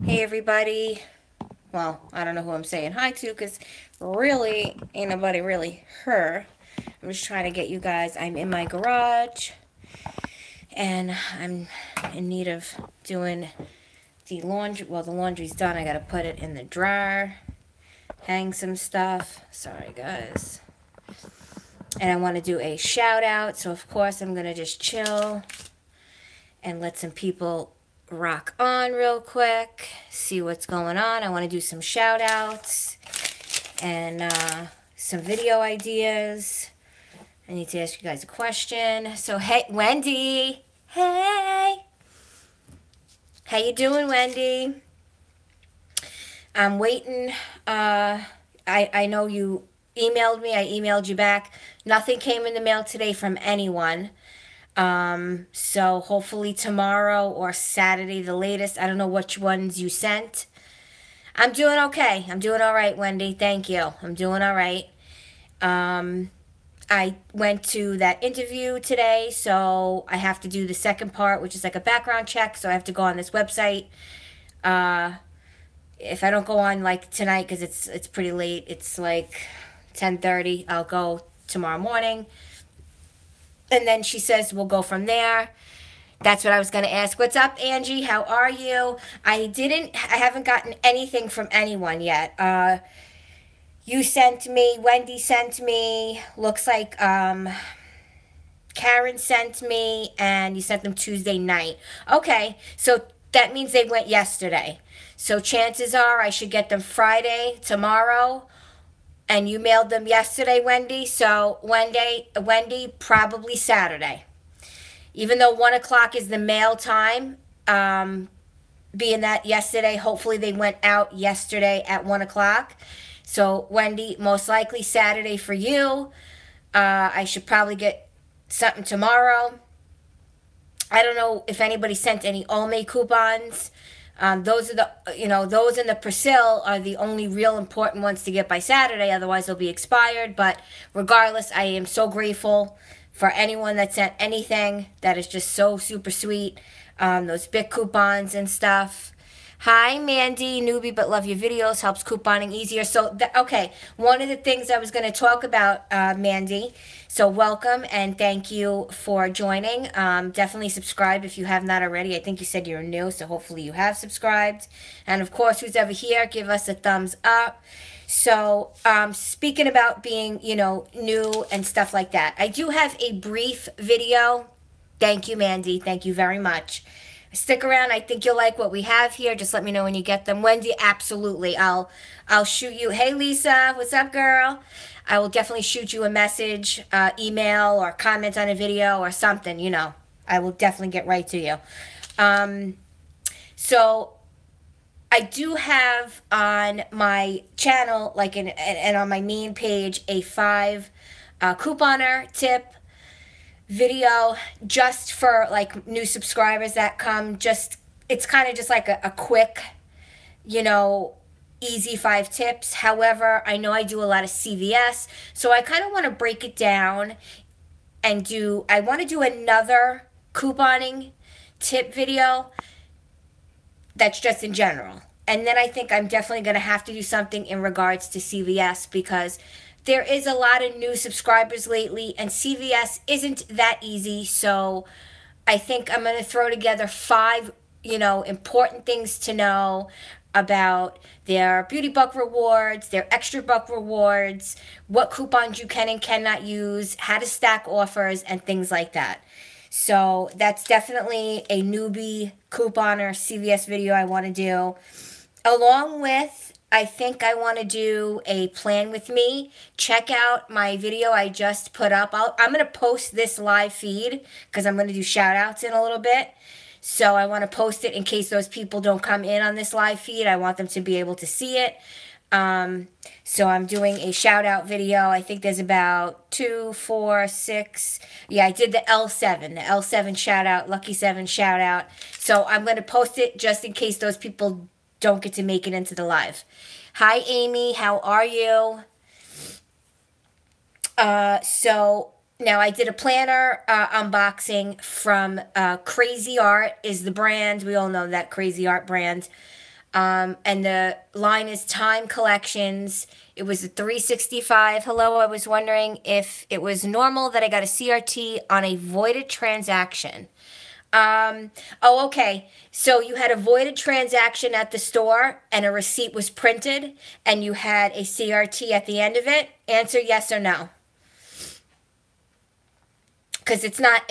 Hey everybody. Well, I don't know who I'm saying hi to because really ain't nobody really her. I'm just trying to get you guys. I'm in my garage and I'm in need of doing the laundry. Well, the laundry's done. I gotta put it in the dryer, hang some stuff. Sorry, guys. And I want to do a shout out. So, of course, I'm gonna just chill and let some people rock on real quick, see what's going on. I want to do some shout outs and some video ideas. I need to ask you guys a question. So, hey, Wendy. Hey. How you doing, Wendy? I'm waiting. I know you emailed me. I emailed you back. Nothing came in the mail today from anyone. So hopefully tomorrow or Saturday, the latest. I don't know which ones you sent. I'm doing okay. I'm doing all right, Wendy. Thank you. I'm doing all right. Um, I went to that interview today, so I have to do the second part, which is like a background check. So I have to go on this website. Uh, if I don't go on like tonight, because it's pretty late, it's like 10:30. I'll go tomorrow morning, and then she says we'll go from there. That's what I was going to ask. What's up, Angie? How are you? I haven't gotten anything from anyone yet. You sent me, Wendy sent me, looks like Karen sent me, and you sent them Tuesday night. Okay, so that means they went yesterday. So chances are I should get them Friday, tomorrow, and you mailed them yesterday, Wendy. So Wendy, probably Saturday. Even though 1 o'clock is the mail time, being that yesterday, hopefully they went out yesterday at 1 o'clock. So, Wendy, most likely Saturday for you. I should probably get something tomorrow. I don't know if anybody sent any Olme coupons. Those are those in the Persil are the only real important ones to get by Saturday. Otherwise, they'll be expired. But regardless, I am so grateful for anyone that sent anything. That is just so super sweet. Those big coupons and stuff. Hi, Mandy, newbie but love your videos, helps couponing easier. So, okay, one of the things I was going to talk about, Mandy. So, welcome and thank you for joining. Definitely subscribe if you have not already. I think you said you're new, so hopefully you have subscribed. And of course, who's ever here, give us a thumbs up. So, speaking about being, new and stuff like that, I do have a brief video. Thank you, Mandy. Thank you very much. Stick around. I think you'll like what we have here. Just let me know when you get them. Wendy, absolutely. I'll shoot you. Hey, Lisa, what's up, girl? I will definitely shoot you a message, email, or comment on a video or something. I will definitely get right to you. So I do have on my channel, and on my main page, a 5 couponer tip video just for like new subscribers that come. Just it's kind of just like a quick, you know easy 5 tips. However, I know I do a lot of CVS, so I kind of want to break it down and I want to do another couponing tip video that's just in general. And then I think I'm definitely going to have to do something in regards to CVS, because there is a lot of new subscribers lately, and CVS isn't that easy. So I think I'm going to throw together 5, important things to know about their beauty buck rewards, their extra buck rewards, what coupons you can and cannot use, how to stack offers, and things like that. So that's definitely a newbie couponer CVS video I want to do. Along with, I think I want to do a plan with me. Check out my video I just put up. I'm going to post this live feed because I'm going to do shout outs in a little bit. So I want to post it in case those people don't come in on this live feed. I want them to be able to see it. So I'm doing a shout out video. I think there's about 2, 4, 6. Yeah, I did the L7 shout out, Lucky 7 shout out. So I'm going to post it just in case those people don't get to make it into the live. Hi, Amy. How are you? So now I did a planner unboxing from Crazy Art is the brand. We all know that Crazy Art brand. And the line is Time Collections. It was a 365. Hello, I was wondering if it was normal that I got a CRT on a voided transaction. Oh, okay. So you had a voided transaction at the store and a receipt was printed and you had a CRT at the end of it? Answer yes or no. Because it's not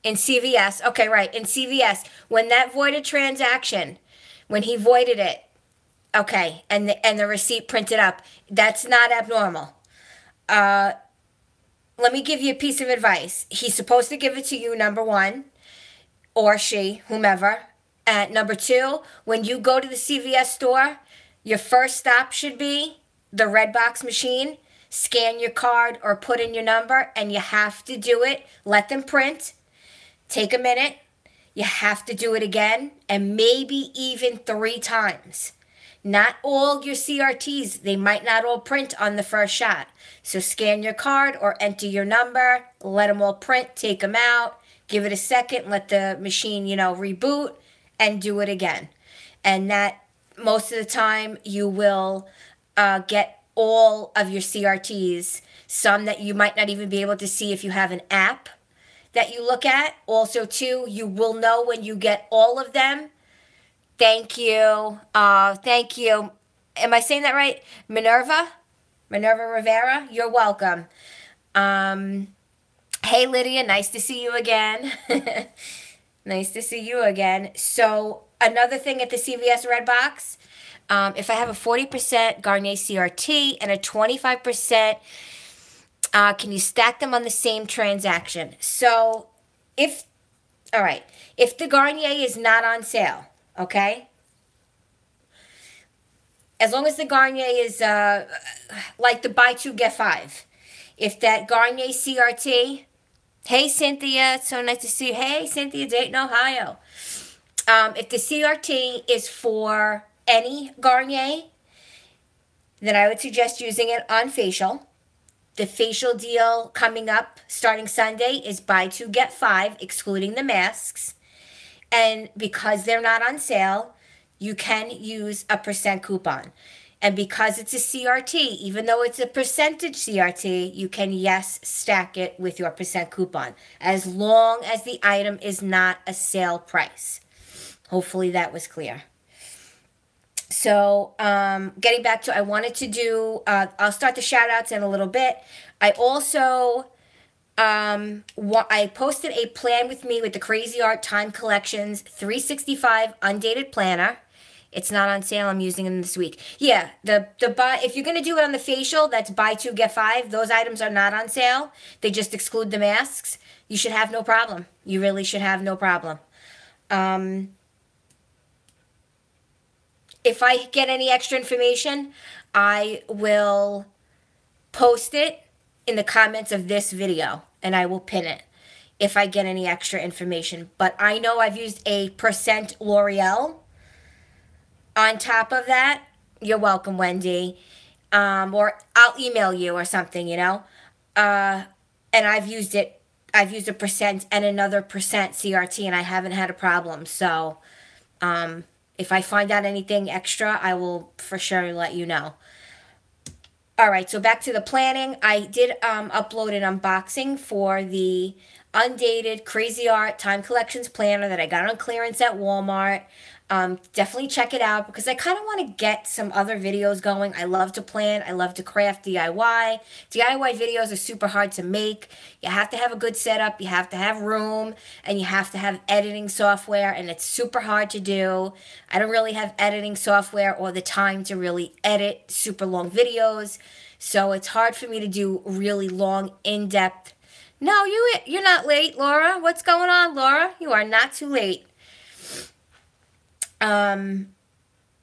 in CVS. Okay, right. In CVS, when that voided transaction, when he voided it, okay, and the receipt printed up, that's not abnormal. Let me give you a piece of advice. He's supposed to give it to you, number one, or she, whomever. And number two, when you go to the CVS store, your first stop should be the red box machine. Scan your card or put in your number, and you have to do it. Let them print. Take a minute. You have to do it again, and maybe even 3 times. Not all your CRTs, they might not all print on the first shot. So scan your card or enter your number, let them all print, take them out, give it a second, let the machine, reboot, and do it again. And that, most of the time, you will get all of your CRTs, some that you might not even be able to see if you have an app that you look at. Also, too, you will know when you get all of them. Thank you. Thank you. Am I saying that right? Minerva Rivera, you're welcome. Hey, Lydia, nice to see you again. Nice to see you again. So, another thing at the CVS Red Box, if I have a 40% Garnier CRT and a 25%, can you stack them on the same transaction? So, if the Garnier is not on sale, okay? As long as the Garnier is like the buy 2, get 5. If that Garnier CRT, hey, Cynthia, it's so nice to see you. Hey, Cynthia, Dayton, Ohio. If the CRT is for any Garnier, then I would suggest using it on facial. The facial deal coming up starting Sunday is buy 2, get 5, excluding the masks. And because they're not on sale, you can use a % coupon. And because it's a CRT, even though it's a percentage CRT, you can, yes, stack it with your % coupon, as long as the item is not a sale price. Hopefully that was clear. So, getting back to, I wanted to do, I'll start the shout outs in a little bit. I also, I posted a plan with me with the Crazy Art Time Collections 365 undated planner. It's not on sale. I'm using it this week. Yeah, the buy, if you're gonna do it on the facial, that's buy 2 get 5. Those items are not on sale. They just exclude the masks. You should have no problem. You really should have no problem. If I get any extra information, I will post it in the comments of this video, and I will pin it if I get any extra information. But I know I've used a % L'Oreal on top of that. You're welcome, Wendy. Or I'll email you or something, and I've used it. I've used a % and another % CRT, and I haven't had a problem. So, if I find out anything extra, I will for sure let you know. All right, so back to the planning. I did upload an unboxing for the undated Crazy Art Time Collections planner that I got on clearance at Walmart. Definitely check it out because I kind of want to get some other videos going. I love to plan. I love to craft DIY. DIY videos are super hard to make. You have to have a good setup. You have to have room. And you have to have editing software. And it's super hard to do. I don't really have editing software or the time to really edit super long videos. So it's hard for me to do really long, in-depth. No, you're not late, Laura. What's going on, Laura? You are not too late.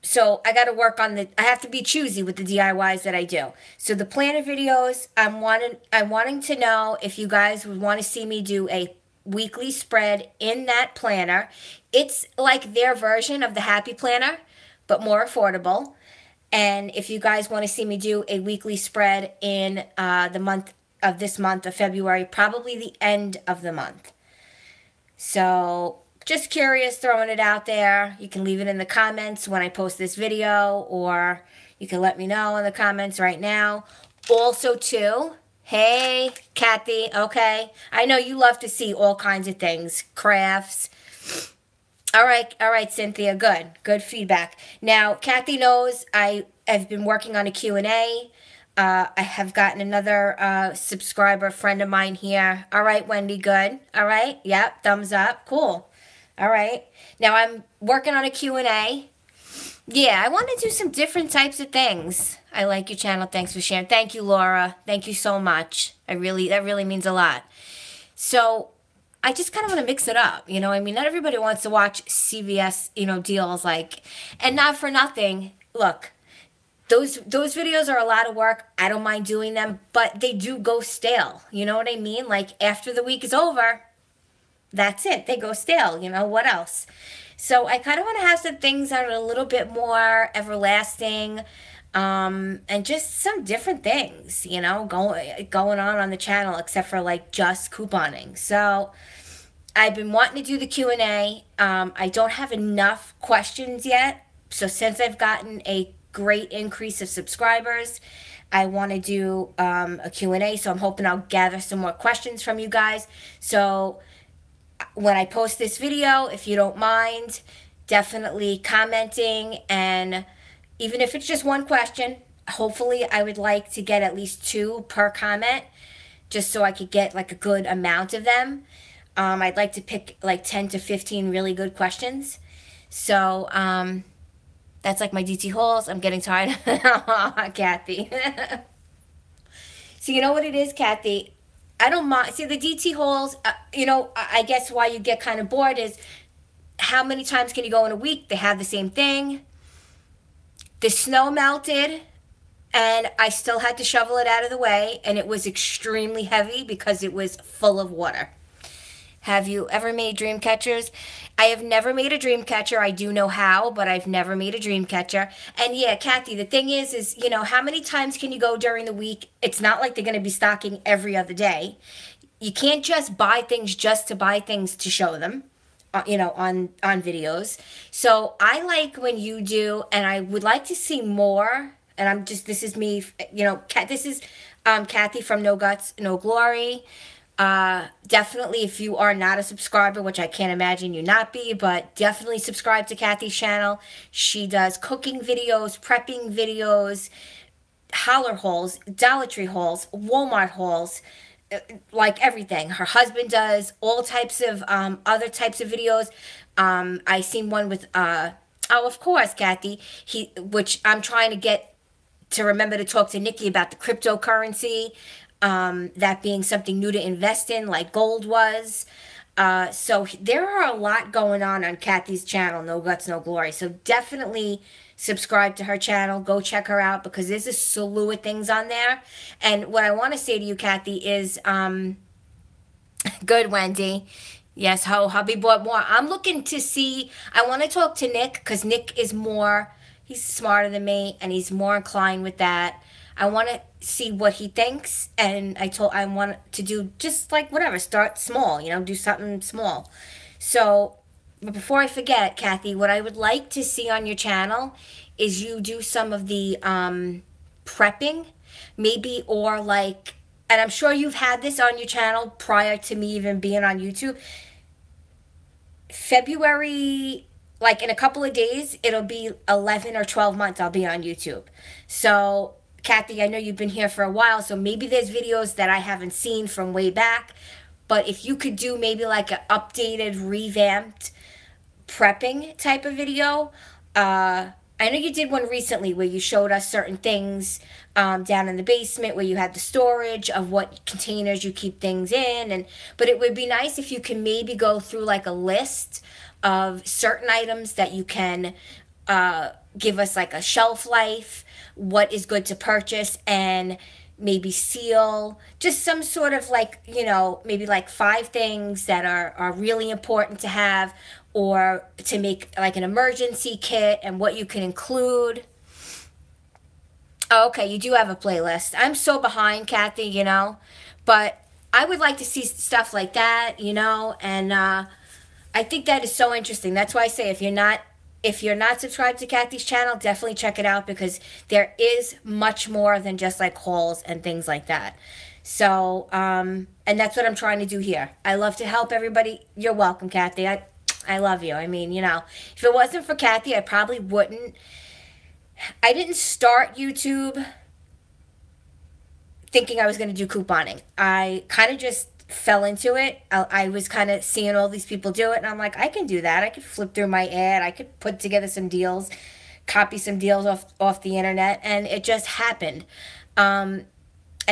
So I got to work on I have to be choosy with the DIYs that I do. So the planner videos, I'm wanting to know if you guys would want to see me do a weekly spread in that planner. It's like their version of the Happy Planner, but more affordable. And if you guys want to see me do a weekly spread in this month of February, probably the end of the month. So just curious, throwing it out there. You can leave it in the comments when I post this video, or you can let me know in the comments right now. Also, too, hey, Kathy, okay, I know you love to see all kinds of things, crafts. All right, Cynthia, good feedback. Now, Kathy knows I have been working on a Q&A. I have gotten another subscriber friend of mine here. All right, Wendy, good. All right, yep, thumbs up, cool. All right, now I'm working on a Q&A. Yeah, I want to do some different types of things. I like your channel. Thanks for sharing. Thank you, Laura. Thank you so much. That really means a lot. So I just kind of want to mix it up. You know, I mean, not everybody wants to watch CVS, deals like, and not for nothing. Look, those videos are a lot of work. I don't mind doing them, but they do go stale. You know what I mean? Like after the week is over, that's it. They go stale. What else? So I kind of want to have some things that are a little bit more everlasting, and just some different things, going on the channel, except for like just couponing. So I've been wanting to do the Q&A. I don't have enough questions yet. So since I've gotten a great increase of subscribers, I want to do a Q&A. So I'm hoping I'll gather some more questions from you guys. So when I post this video, if you don't mind, definitely commenting, and even if it's just one question, hopefully I would like to get at least 2 per comment, just so I could get like a good amount of them. I'd like to pick like 10 to 15 really good questions. So that's like my DT holes. I'm getting tired. Kathy. So you know what it is, Kathy? I don't mind. See, the DT holes, I guess why you get kind of bored is how many times can you go in a week? They have the same thing. The snow melted, and I still had to shovel it out of the way, and it was extremely heavy because it was full of water. Have you ever made dream catchers? I have never made a dream catcher. I do know how, but I've never made a dream catcher. And yeah, Kathy, the thing is, how many times can you go during the week? It's not like they're going to be stocking every other day. You can't just buy things just to buy things to show them, on videos. So I like when you do, and I would like to see more. And this is me, this is Kathy from No Guts, No Glory. Definitely, if you are not a subscriber, which I can't imagine you not be, but definitely subscribe to Kathy's channel. She does cooking videos, prepping videos, holler hauls, Dollar Tree hauls, Walmart hauls, like everything. Her husband does all types of other types of videos. I seen one with of course, Kathy. Which I'm trying to get to remember to talk to Nikki about the cryptocurrency. That being something new to invest in, like gold was. So there are a lot going on Kathy's channel, No Guts, No Glory. So definitely subscribe to her channel. Go check her out, because there's a slew of things on there. And what I want to say to you, Kathy, is good, Wendy. Yes, hubby bought more. I'm looking to see. I want to talk to Nick, because Nick is he's smarter than me, and he's more inclined with that. I want to see what he thinks, and I want to do just like whatever, start small, do something small. So, but before I forget, Kathy, what I would like to see on your channel is you do some of the prepping, maybe, or like, and I'm sure you've had this on your channel prior to me even being on YouTube. February, like in a couple of days, it'll be 11 or 12 months I'll be on YouTube. So Kathy, I know you've been here for a while, so maybe there's videos that I haven't seen from way back. But if you could do maybe like an updated, revamped prepping type of video. I know you did one recently where you showed us certain things down in the basement, where you had the storage of what containers you keep things in. But it would be nice if you can maybe go through like a list of certain items that you can give us like a shelf life, what is good to purchase, and maybe seal, just some sort of like, maybe like 5 things that are really important to have, or to make like an emergency kit and what you can include. Oh, okay, you do have a playlist. I'm so behind, Kathy, but I would like to see stuff like that, and I think that is so interesting. That's why I say if you're not subscribed to Kathy's channel, definitely check it out because there is much more than just like hauls and things like that. So, and that's what I'm trying to do here. I love to help everybody. You're welcome, Kathy. I love you. I mean, if it wasn't for Kathy, I probably wouldn't. I didn't start YouTube thinking I was going to do couponing. I kind of just fell into it. I was kind of seeing all these people do it, and I'm like, I can do that. I could flip through my ad. I could put together some deals, copy some deals off the internet, and it just happened. And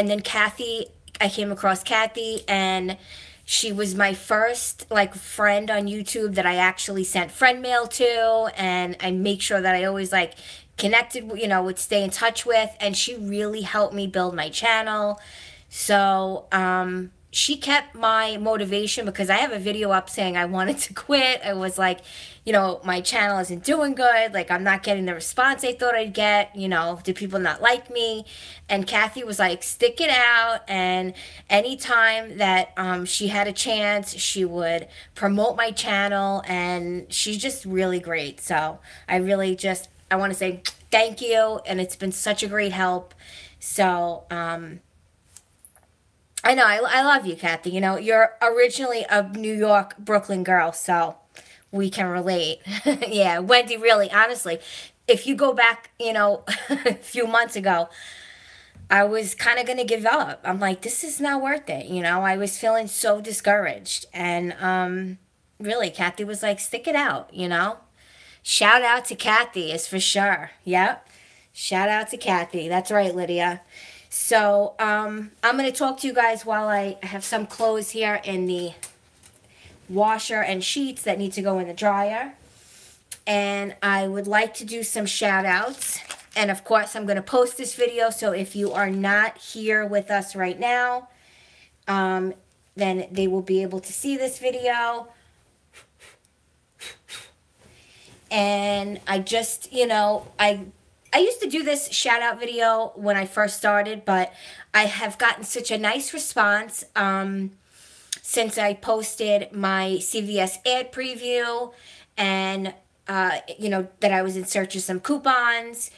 then Kathy, I came across Kathy, and she was my first like friend on YouTube that I actually sent friend mail to, and I make sure that I always like connected, would stay in touch with, and she really helped me build my channel. So, she kept my motivation because I have a video up saying I wanted to quit. I was like, my channel isn't doing good. Like, I'm not getting the response I thought I'd get. Do people not like me? And Kathy was like, stick it out. And anytime that she had a chance, she would promote my channel. And she's just really great. So I want to say thank you. And it's been such a great help. So, I know, I love you, Kathy. You're originally a New York, Brooklyn girl, so we can relate. Yeah, Wendy, really, honestly, if you go back, a few months ago, I was kind of going to give up. I'm like, this is not worth it. I was feeling so discouraged. And really, Kathy was like, stick it out. Shout out to Kathy is for sure. Yep. Shout out to Kathy. That's right, Lydia. So I'm going to talk to you guys while I have some clothes here in the washer and sheets that need to go in the dryer. And I would like to do some shout outs. And of course, I'm going to post this video. So if you are not here with us right now, then they will be able to see this video. And I just, I used to do this shout out video when I first started, but I have gotten such a nice response since I posted my CVS ad preview and, that I was in search of some coupons.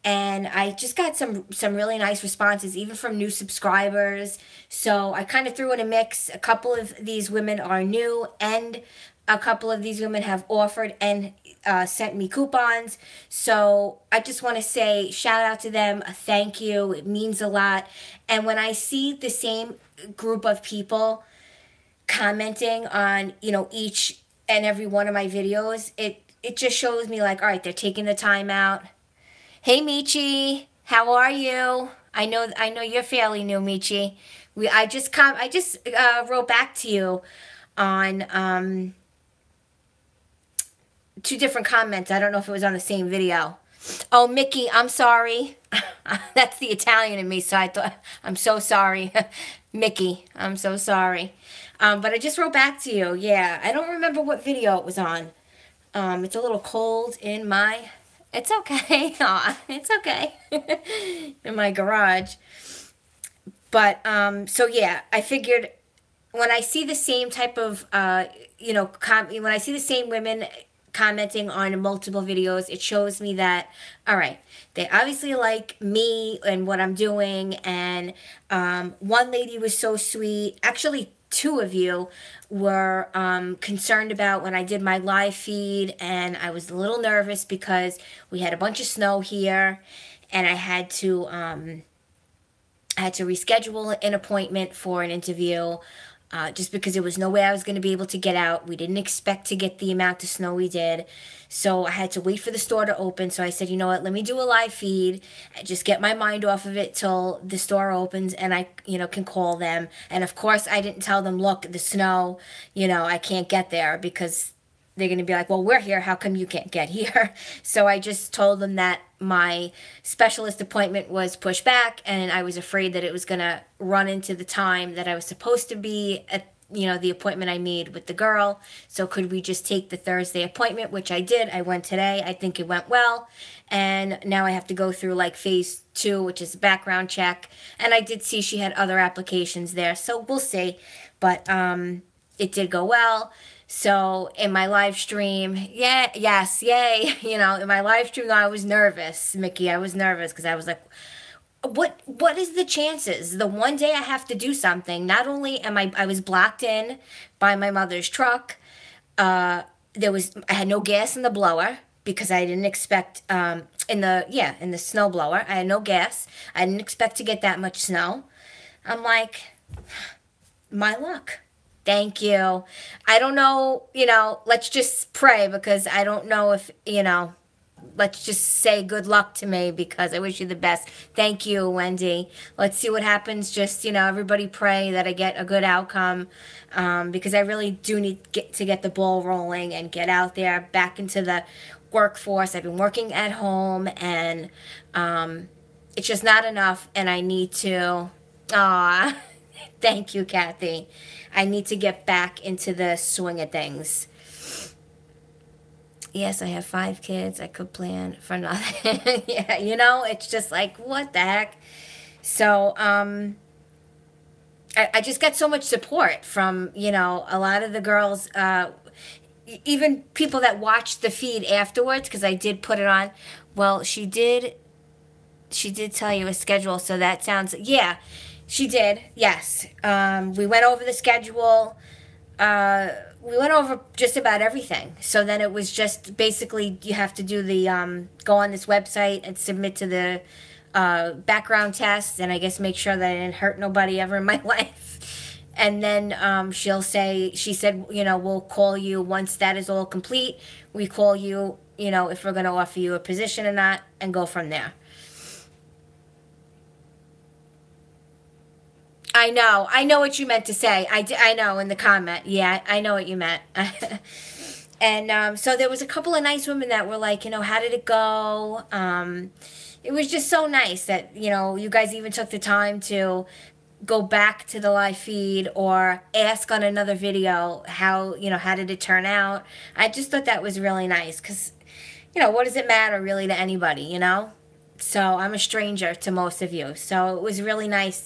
And I just got some really nice responses, even from new subscribers. So I kind of threw in a mix. A couple of these women are new, and a couple of these women have offered and sent me coupons. So I just want to say shout out to them. Thank you. It means a lot. And when I see the same group of people commenting on, each and every one of my videos, it just shows me like, all right, they're taking the time out. Hey, Michi, how are you? I know you're fairly new, Michi. I just wrote back to you on two different comments. I don't know if it was on the same video. Oh, Mickey, I'm sorry. That's the Italian in me, so I thought, I'm so sorry. Mickey, I'm so sorry. But I just wrote back to you. Yeah, I don't remember what video it was on. It's a little cold in my... It's okay. Aw, it's okay. In my garage. But, so yeah, I figured when I see the same type of, when I see the same women commenting on multiple videos, it shows me that, all right, they obviously like me and what I'm doing. And one lady was so sweet. Actually, two of you were concerned about when I did my live feed, and I was a little nervous because we had a bunch of snow here, and I had to reschedule an appointment for an interview. Just because there was no way I was going to be able to get out. We didn't expect to get the amount of snow we did. So I had to wait for the store to open. So I said, you know what, let me do a live feed. Just get my mind off of it till the store opens and I, can call them. And of course, I didn't tell them, look, the snow, I can't get there because they're going to be like, well, we're here. How come you can't get here? So I just told them that my specialist appointment was pushed back, and I was afraid that it was going to run into the time that I was supposed to be at, the appointment I made with the girl. So could we just take the Thursday appointment, which I did. I went today. I think it went well. And now I have to go through like phase 2, which is a background check. And I did see she had other applications there. So we'll see. But it did go well. So in my live stream, yeah, yes, yay. In my live stream, I was nervous, Mickey. I was nervous because I was like, what is the chances? The one day I have to do something, not only I was blocked in by my mother's truck. Uh, I had no gas in the blower because I didn't expect in the snow blower I had no gas. I didn't expect to get that much snow. I'm like, my luck. Thank you. I don't know, let's just pray because I don't know if, let's just say good luck to me because I wish you the best. Thank you, Wendy. Let's see what happens. Just, everybody pray that I get a good outcome because I really do need to get the ball rolling and get out there back into the workforce. I've been working at home and it's just not enough and I need to, aw, thank you, Kathy. I need to get back into the swing of things. Yes, I have 5 kids. I could plan for nothing. Yeah, it's just like, what the heck? So, I just got so much support from, a lot of the girls, even people that watched the feed afterwards, because I did put it on. Well, she did tell you a schedule, so that sounds, yeah, she did, yes. We went over the schedule. We went over just about everything. So then it was just basically you have to do go on this website and submit to the background test, and I guess make sure that I didn't hurt nobody ever in my life. And then she said, we'll call you once that is all complete. We call you, if we're going to offer you a position or not, and go from there. I know what you meant to say. I know in the comment. Yeah, I know what you meant. And so there was a couple of nice women that were like, how did it go? It was just so nice that, you guys even took the time to go back to the live feed or ask on another video how did it turn out? I just thought that was really nice because, what does it matter really to anybody, So I'm a stranger to most of you. So it was really nice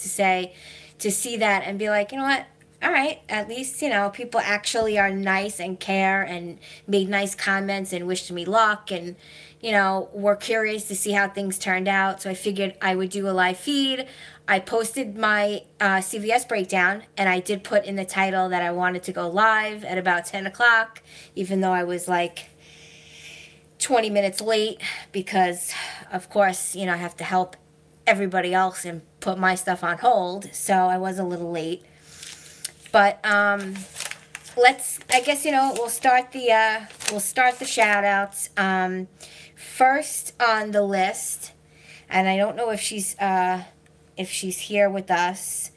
to see that and be like, you know what? All right, at least, people actually are nice and care and made nice comments and wished me luck and, were curious to see how things turned out. So I figured I would do a live feed. I posted my CVS breakdown and I did put in the title that I wanted to go live at about 10 o'clock, even though I was like 20 minutes late because, of course, I have to help everybody else and put my stuff on hold, so I was a little late. But I guess we'll start the shout outs. First on the list, and I don't know if she's here with us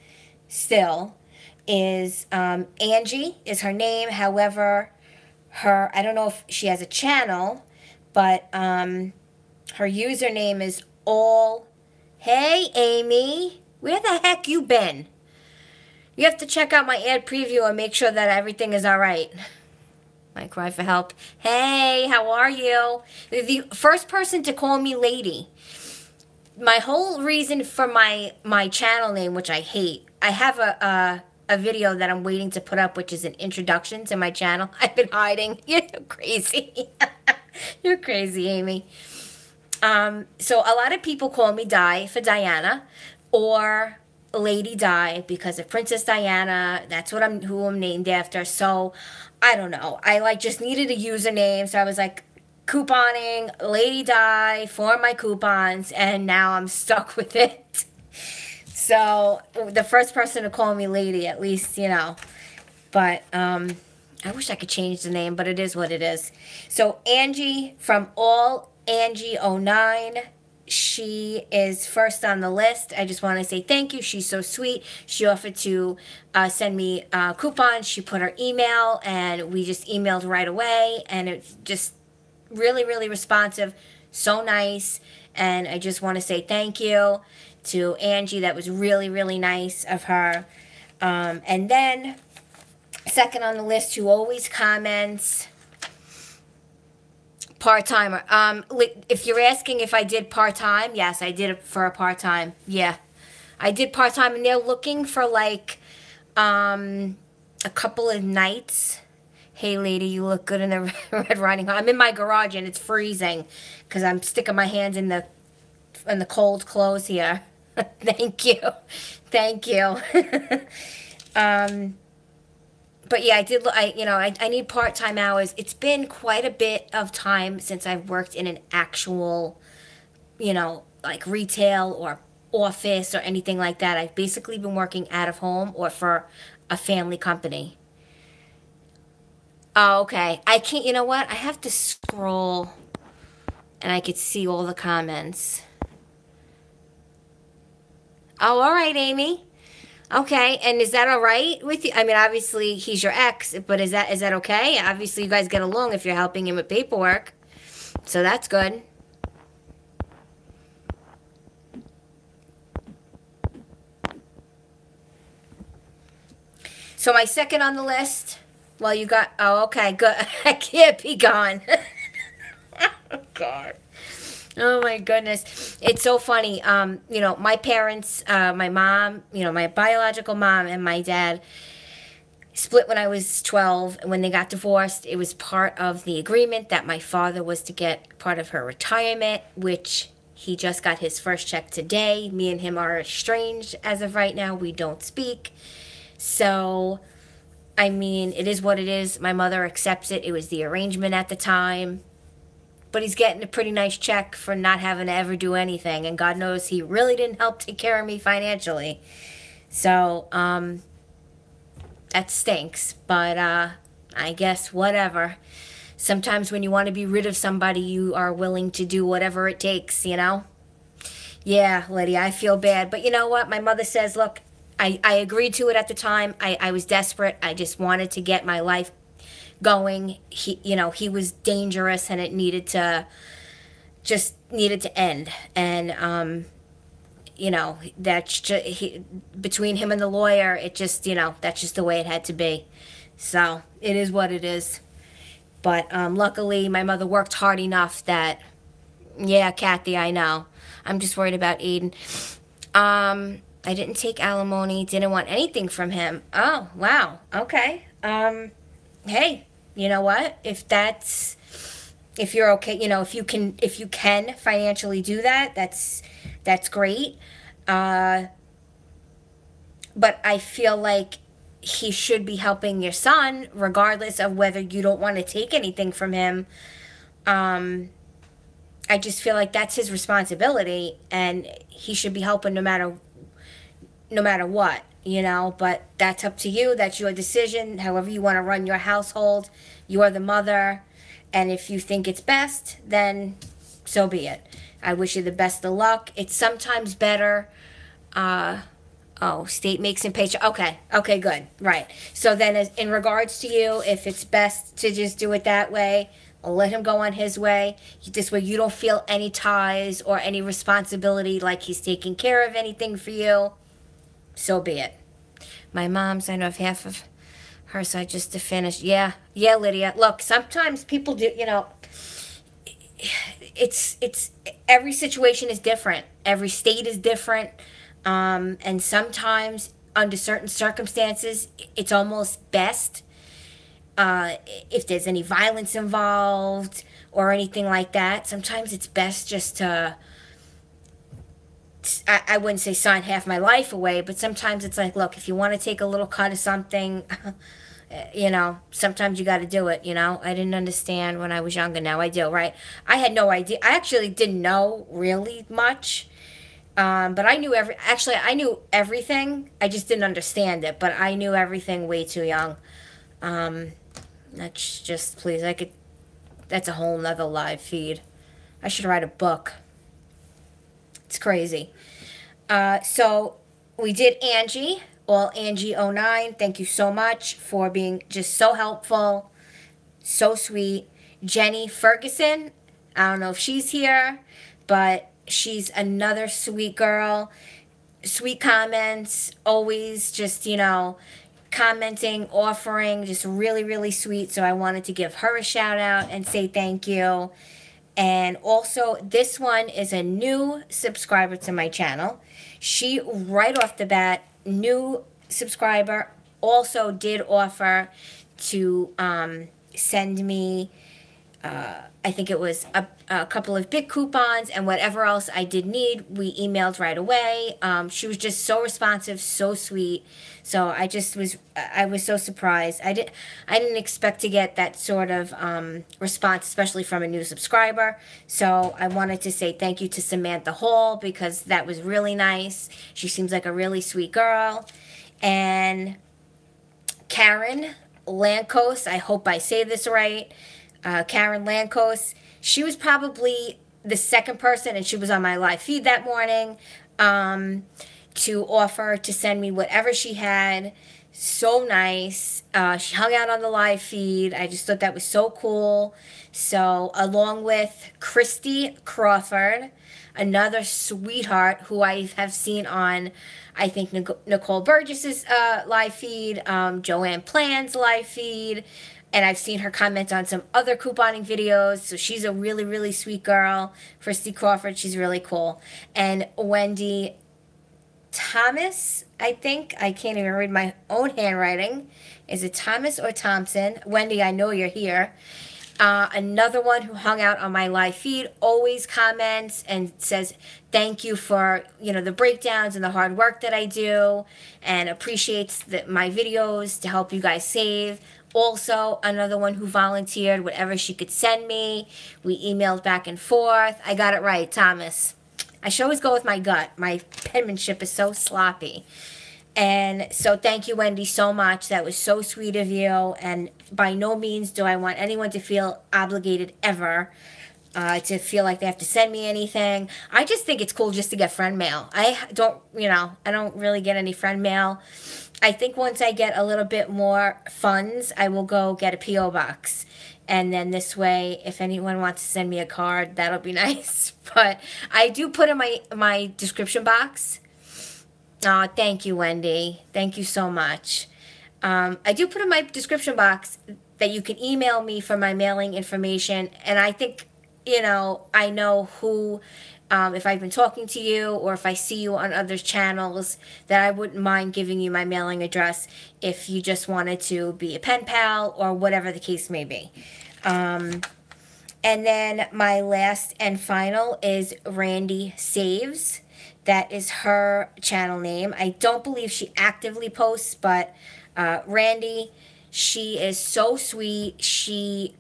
still, is Angie is her name. However, I don't know if she has a channel, but her username is all. Hey, Amy, where the heck you been? You have to check out my ad preview and make sure that everything is all right. My cry for help. Hey, how are you? The first person to call me lady. My whole reason for my channel name, which I hate, I have a video that I'm waiting to put up, which is an introduction to my channel. I've been hiding. You're crazy. You're crazy, Amy. So a lot of people call me Di for Diana or Lady Di because of Princess Diana. That's who I'm named after. So I don't know. I just needed a username. So I was like couponing Lady Di for my coupons and now I'm stuck with it. So the first person to call me Lady, at least, but, I wish I could change the name, but it is what it is. So Angie from All Angie 09, she is first on the list. I just want to say thank you. She's so sweet. She offered to send me coupons. She put her email, and we just emailed right away. And it's just really, really responsive. So nice. And I just want to say thank you to Angie. That was really, really nice of her. And then second on the list, who always comments, part-timer. If you're asking if I did part-time, yes, I did it for a part-time. Yeah, I did part-time, and they're looking for like a couple of nights. Hey, lady, you look good in the Red Riding Hood. I'm in my garage and it's freezing because I'm sticking my hands in the cold clothes here. Thank you. Thank you. um, but yeah, I need part-time hours. It's been quite a bit of time since I've worked in an actual, like retail or office or anything like that. I've basically been working out of home or for a family company. Oh, okay. I can't, you know what? I have to scroll and I could see all the comments. Oh, all right, Amy. Okay, and is that all right with you? I mean, obviously he's your ex, but is that okay? Obviously, you guys get along if you're helping him with paperwork, so that's good. So my second on the list. Well, you got. Oh, okay, good. I can't be gone. Oh God. Oh my goodness. It's so funny. My parents, my mom, my biological mom and my dad split when I was 12. And when they got divorced, it was part of the agreement that my father was to get part of her retirement, which he just got his first check today. Me and him are estranged as of right now. We don't speak. So, I mean, it is what it is. My mother accepts it. It was the arrangement at the time. But he's getting a pretty nice check for not having to ever do anything. And God knows he really didn't help take care of me financially. So, that stinks. But I guess whatever. Sometimes when you want to be rid of somebody, you are willing to do whatever it takes, you know? Yeah, Lydia, I feel bad. But you know what? My mother says, look, I agreed to it at the time. I was desperate. I just wanted to get my life going. He was dangerous and it needed to end. And, that's just, between him and the lawyer, it just, that's just the way it had to be. So it is what it is. But luckily, my mother worked hard enough that, yeah, Kathy, I know. I'm just worried about Aiden. I didn't take alimony, didn't want anything from him. Oh, wow. Okay. Hey, you know what? If you're okay, if you can financially do that, that's great. Uh, but I feel like he should be helping your son regardless of whether you don't want to take anything from him. Um, I just feel like that's his responsibility and he should be helping no matter what, but that's up to you. That's your decision. However you want to run your household, you are the mother. And if you think it's best, then so be it. I wish you the best of luck. It's sometimes better. State makes him pay. Okay, good. Right. So then, in regards to you, if it's best to just do it that way, I'll let him go on his way. This way, you don't feel any ties or any responsibility like he's taking care of anything for you. So be it. My mom's, I know of half of her side just to finish. Yeah, Lydia. Look, sometimes people do, it's every situation is different. Every state is different. And sometimes under certain circumstances, it's almost best if there's any violence involved or anything like that. Sometimes it's best just to, I wouldn't say sign half my life away, but sometimes it's like, look, if you want to take a little cut of something, sometimes you got to do it. I didn't understand when I was younger. Now I do, right? I had no idea. I actually didn't know really much. But I knew I knew everything. I just didn't understand it, but I knew everything way too young. That's just, please, that's a whole nother live feed. I should write a book. It's crazy. So we did Angie, all Angie09. Thank you so much for being just so helpful, so sweet. Jenny Ferguson, I don't know if she's here, but she's another sweet girl. Sweet comments, always just, commenting, offering, just really, really sweet. So I wanted to give her a shout out and say thank you. And also, this one is a new subscriber to my channel. She, right off the bat, new subscriber, also did offer to send me, I think it was a couple of big coupons and whatever else I did need, we emailed right away. She was just so responsive, so sweet. So I was so surprised. I didn't expect to get that sort of response, especially from a new subscriber. So I wanted to say thank you to Samantha Hall, because that was really nice. She seems like a really sweet girl. And Karen Lankos, I hope I say this right. Karen Lankos, she was probably the second person, and she was on my live feed that morning, to offer to send me whatever she had. So nice. She hung out on the live feed. I just thought that was so cool. So, along with Christy Crawford, another sweetheart who I have seen on, I think, Nicole Burgess's live feed, Joanne Plan's live feed, and I've seen her comment on some other couponing videos. So she's a really, really sweet girl. Christy Crawford, she's really cool. And Wendy Thomas, I think. I can't even read my own handwriting. Is it Thomas or Thompson? Wendy, I know you're here. Another one who hung out on my live feed, always comments and says thank you for, the breakdowns and the hard work that I do, and appreciates my videos to help you guys save. Also, another one who volunteered whatever she could send me. We emailed back and forth. I got it right, Thomas. I should always go with my gut. My penmanship is so sloppy. And so thank you, Wendy, so much. That was so sweet of you. And by no means do I want anyone to feel obligated ever, to feel like they have to send me anything. I just think it's cool just to get friend mail. I don't really get any friend mail. I think once I get a little bit more funds, I will go get a P.O. box. And then this way, if anyone wants to send me a card, that'll be nice. But I do put in my description box. Oh, thank you, Wendy. Thank you so much. I do put in my description box that you can email me for my mailing information. And I think, I know who, if I've been talking to you or if I see you on other channels, that I wouldn't mind giving you my mailing address if you just wanted to be a pen pal or whatever the case may be. And then my last and final is Randy Saves. That is her channel name. I don't believe she actively posts, but Randy, she is so sweet. She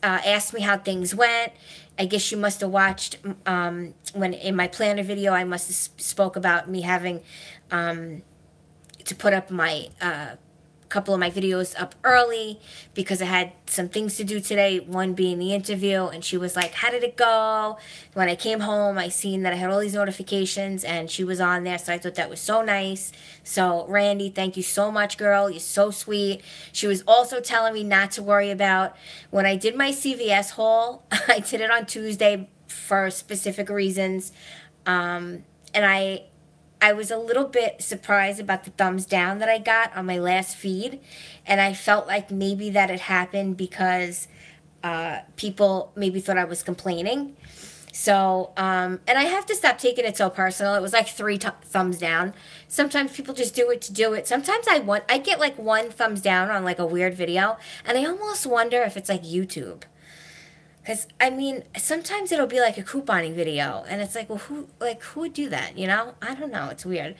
asked me how things went. I guess you must have watched when in my planner video, I must have spoke about me having to put up my couple of my videos up early because I had some things to do today, one being the interview, and she was like, how did it go? When I came home, I seen that I had all these notifications, and she was on there, so I thought that was so nice. So, Randy, thank you so much, girl. You're so sweet. She was also telling me not to worry about when I did my CVS haul. I did it on Tuesday for specific reasons, and I was a little bit surprised about the thumbs down that I got on my last feed, and I felt like maybe that had happened because people maybe thought I was complaining. So, and I have to stop taking it so personal. It was like 3 thumbs down. Sometimes people just do it to do it. Sometimes I get like 1 thumbs down on like a weird video, and I almost wonder if it's like YouTube. Because, sometimes it'll be like a couponing video, and it's like, well, who would do that, I don't know. It's weird.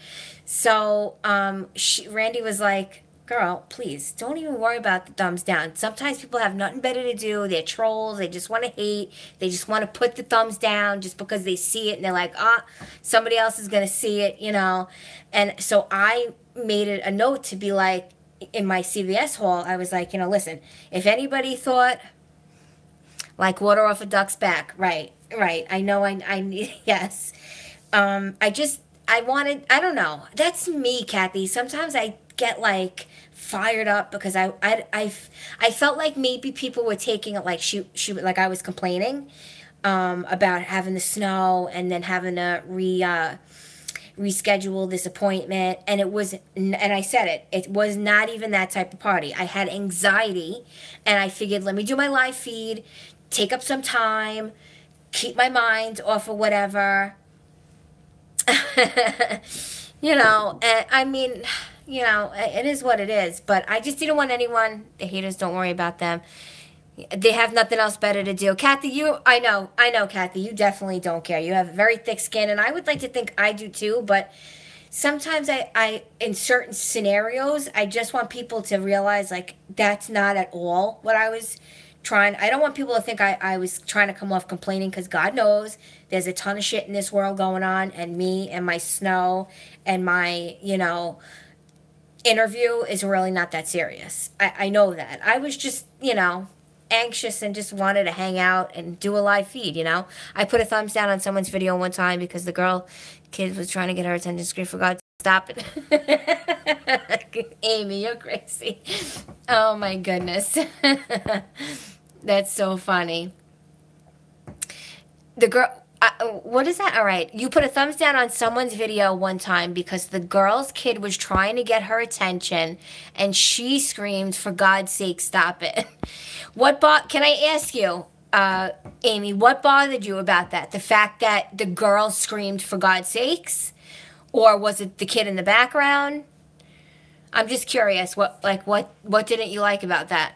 So, Randy was like, girl, please, don't even worry about the thumbs down. Sometimes people have nothing better to do. They're trolls. They just want to hate. They just want to put the thumbs down just because they see it, and they're like, somebody else is going to see it, And so I made it a note to be like, in my CVS haul, I was like, listen, if anybody thought... like water off a duck's back. Right. I know I need, yes. I don't know. That's me, Kathy. Sometimes I get like fired up because I felt like maybe people were taking it like she like I was complaining about having the snow and then having to reschedule this appointment, and I said it was not even that type of party. I had anxiety, and I figured, let me do my live feed, take up some time, keep my mind off of whatever, and you know, it is what it is. But I just didn't want anyone, the haters, don't worry about them. They have nothing else better to do. Kathy, I know, Kathy, you definitely don't care. You have very thick skin, and I would like to think I do too, but sometimes I in certain scenarios, I just want people to realize, like, that's not at all what I was trying. I don't want people to think I was trying to come off complaining, because God knows there's a ton of shit in this world going on, and me and my snow and my, you know, interview is really not that serious. I know that. I was just, you know, anxious and just wanted to hang out and do a live feed, you know. I put a thumbs down on someone's video one time because the kid was trying to get her attention. Scream, for God, stop it. Amy, you're crazy. Oh my goodness. That's so funny. The girl, what is that? All right. You put a thumbs down on someone's video one time because the girl's kid was trying to get her attention and she screamed, for God's sake, stop it. Can I ask you, Amy, what bothered you about that? The fact that the girl screamed, for God's sakes? Or was it the kid in the background? I'm just curious. What didn't you like about that?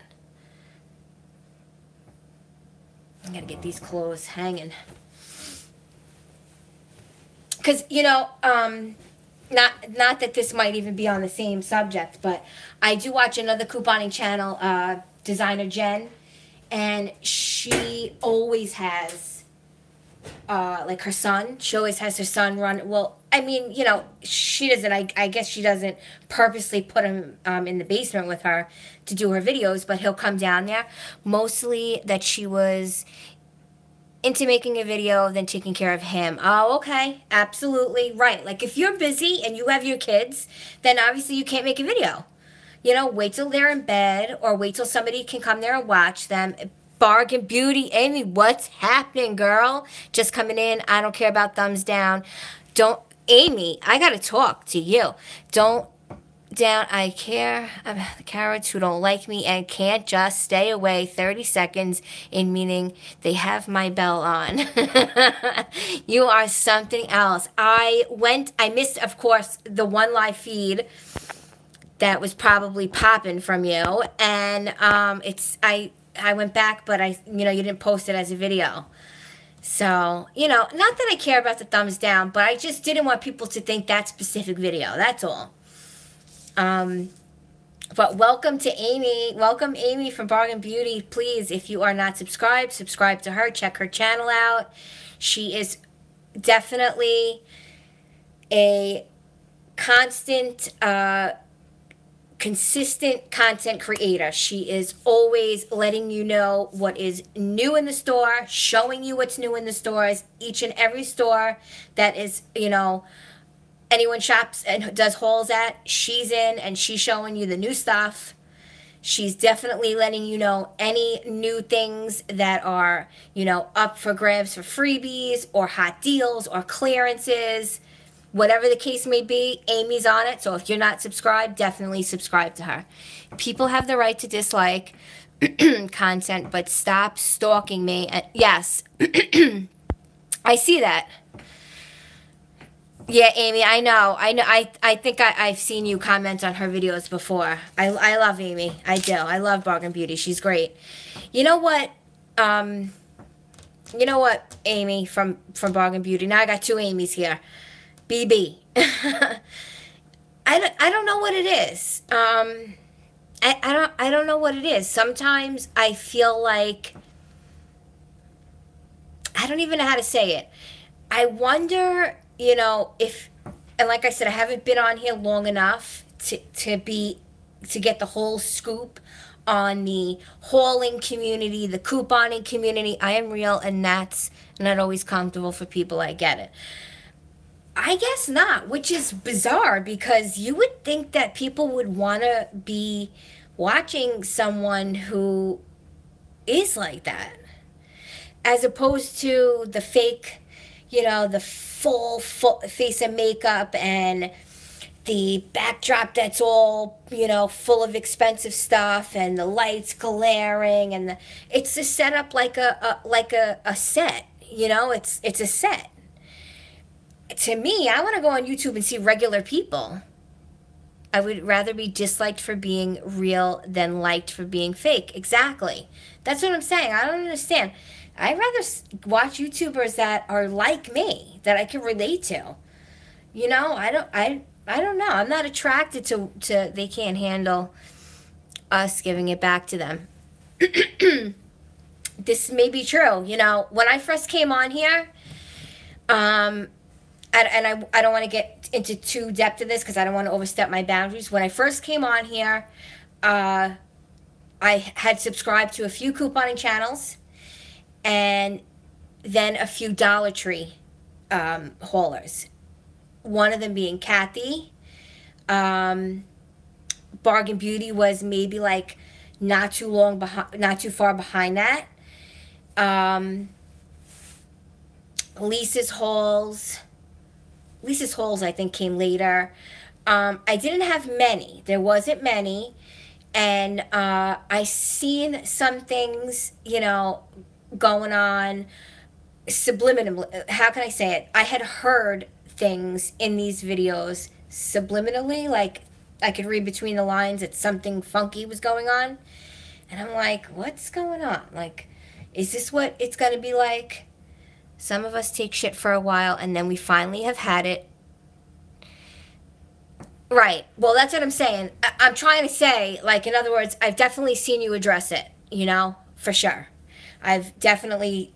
I gotta get these clothes hanging. Because, you know, not that this might even be on the same subject, but I do watch another couponing channel, Designer Jen, and she always has, like, her son. She always has her son run. Well, I mean, you know, she doesn't, I guess she doesn't purposely put him in the basement with her to do her videos, but he'll come down there. Mostly that she was into making a video, then taking care of him. Oh, okay. Absolutely. Right. Like, if you're busy and you have your kids, then obviously you can't make a video. You know, wait till they're in bed or wait till somebody can come there and watch them. Bargain Beauty. Amy, what's happening, girl? Just coming in. I don't care about thumbs down. Amy, I got to talk to you. Don't down. I care about the carrots who don't like me and can't just stay away 30 seconds, in meaning they have my bell on. You are something else. I missed, of course, the one live feed that was probably popping from you, and I went back, but you didn't post it as a video. So, not that I care about the thumbs down, but I just didn't want people to think that specific video. That's all. But welcome to Amy. Welcome, Amy from Bargain Beauty. Please, if you are not subscribed, subscribe to her. Check her channel out. She is definitely a constant, consistent content creator. She is always letting you know what is new in the store, showing you what's new in the stores. Each and every store that is, anyone shops and does hauls at, she's in and she's showing you the new stuff. She's definitely letting you know any new things that are, up for grabs for freebies or hot deals or clearances. Whatever the case may be, Amy's on it. So if you're not subscribed, definitely subscribe to her. People have the right to dislike content, but stop stalking me. Yes, I see that. Yeah, Amy, I know. I think I've seen you comment on her videos before. I love Amy. I do. I love Bargain Beauty. She's great. You know what? Amy from Bargain Beauty. Now I got two Amy's here. BB. I don't know what it is. I don't know what it is. Sometimes I feel like I don't even know how to say it. I wonder, if, and like I said, I haven't been on here long enough to get the whole scoop on the hauling community, the couponing community. I am real, and that's not always comfortable for people. I get it. I guess not, which is bizarre because you would think that people would want to be watching someone who is like that, as opposed to the fake, the full face of makeup and the backdrop that's all, full of expensive stuff and the lights glaring and it's a setup like a set, it's a set. To me, I want to go on YouTube and see regular people. I would rather be disliked for being real than liked for being fake. Exactly. That's what I'm saying. I don't understand. I'd rather watch YouTubers that are like me, that I can relate to. You know, I don't know. I'm not attracted to they can't handle us giving it back to them. This may be true. You know, when I first came on here, um, I don't want to get into too depth of this because I don't want to overstep my boundaries. When I first came on here, I had subscribed to a few couponing channels and then a few Dollar Tree haulers. One of them being Kathy. Bargain Beauty was maybe like not too far behind that. Lisa's hauls. Lisa's hauls, I think, came later. I didn't have many. There wasn't many. And I seen some things, you know, going on subliminally. How can I say it? I had heard things in these videos subliminally. Like, I could read between the lines that something funky was going on. And I'm like, what's going on? Like, is this what it's going to be like? Some of us take shit for a while and then we finally have had it. Right. Well, that's what I'm saying. I'm trying to say, like, in other words, I've definitely seen you address it, you know, for sure. I've definitely,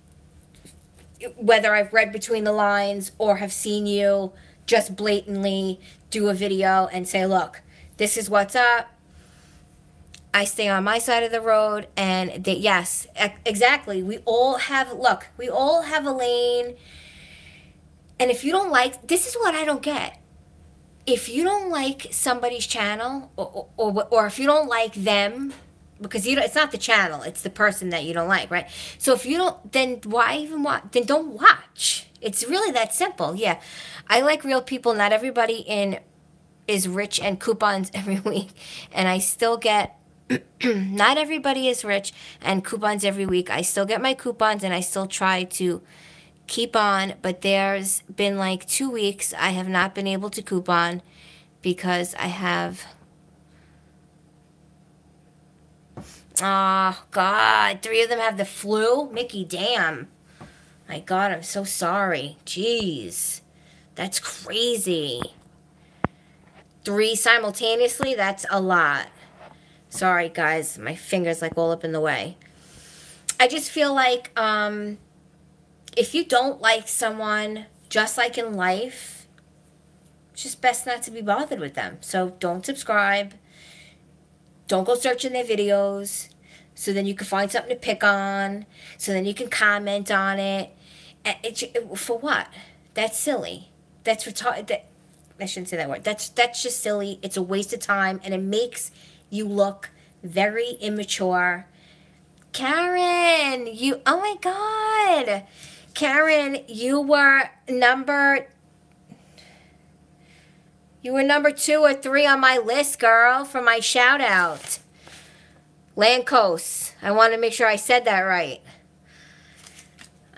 whether I've read between the lines or have seen you just blatantly do a video and say, look, this is what's up. I stay on my side of the road, and yes, exactly. We all have a lane. And if you don't like, this is what I don't get. If you don't like somebody's channel, or if you don't like them, because it's not the channel, it's the person that you don't like, right? So if you don't, then why even watch? Then don't watch. It's really that simple. Yeah, I like real people. Not everybody is rich and coupons every week, and I still get. Not everybody is rich and coupons every week. I still get my coupons and I still try to keep on, but there's been like 2 weeks I have not been able to coupon because I have, oh God, 3 of them have the flu. Mickey, damn. My God, I'm so sorry. Jeez, that's crazy. 3 simultaneously, that's a lot. Sorry, guys. My finger's like all up in the way. I just feel like if you don't like someone, just like in life, it's just best not to be bothered with them. So don't subscribe. Don't go searching their videos. So then you can find something to pick on. So then you can comment on it. For what? That's silly. That's retarded. I shouldn't say that word. That's just silly. It's a waste of time, and it makes you look very immature. Karen, oh my God. Karen, you were number 2 or 3 on my list, girl, for my shout out. Lancos. I want to make sure I said that right.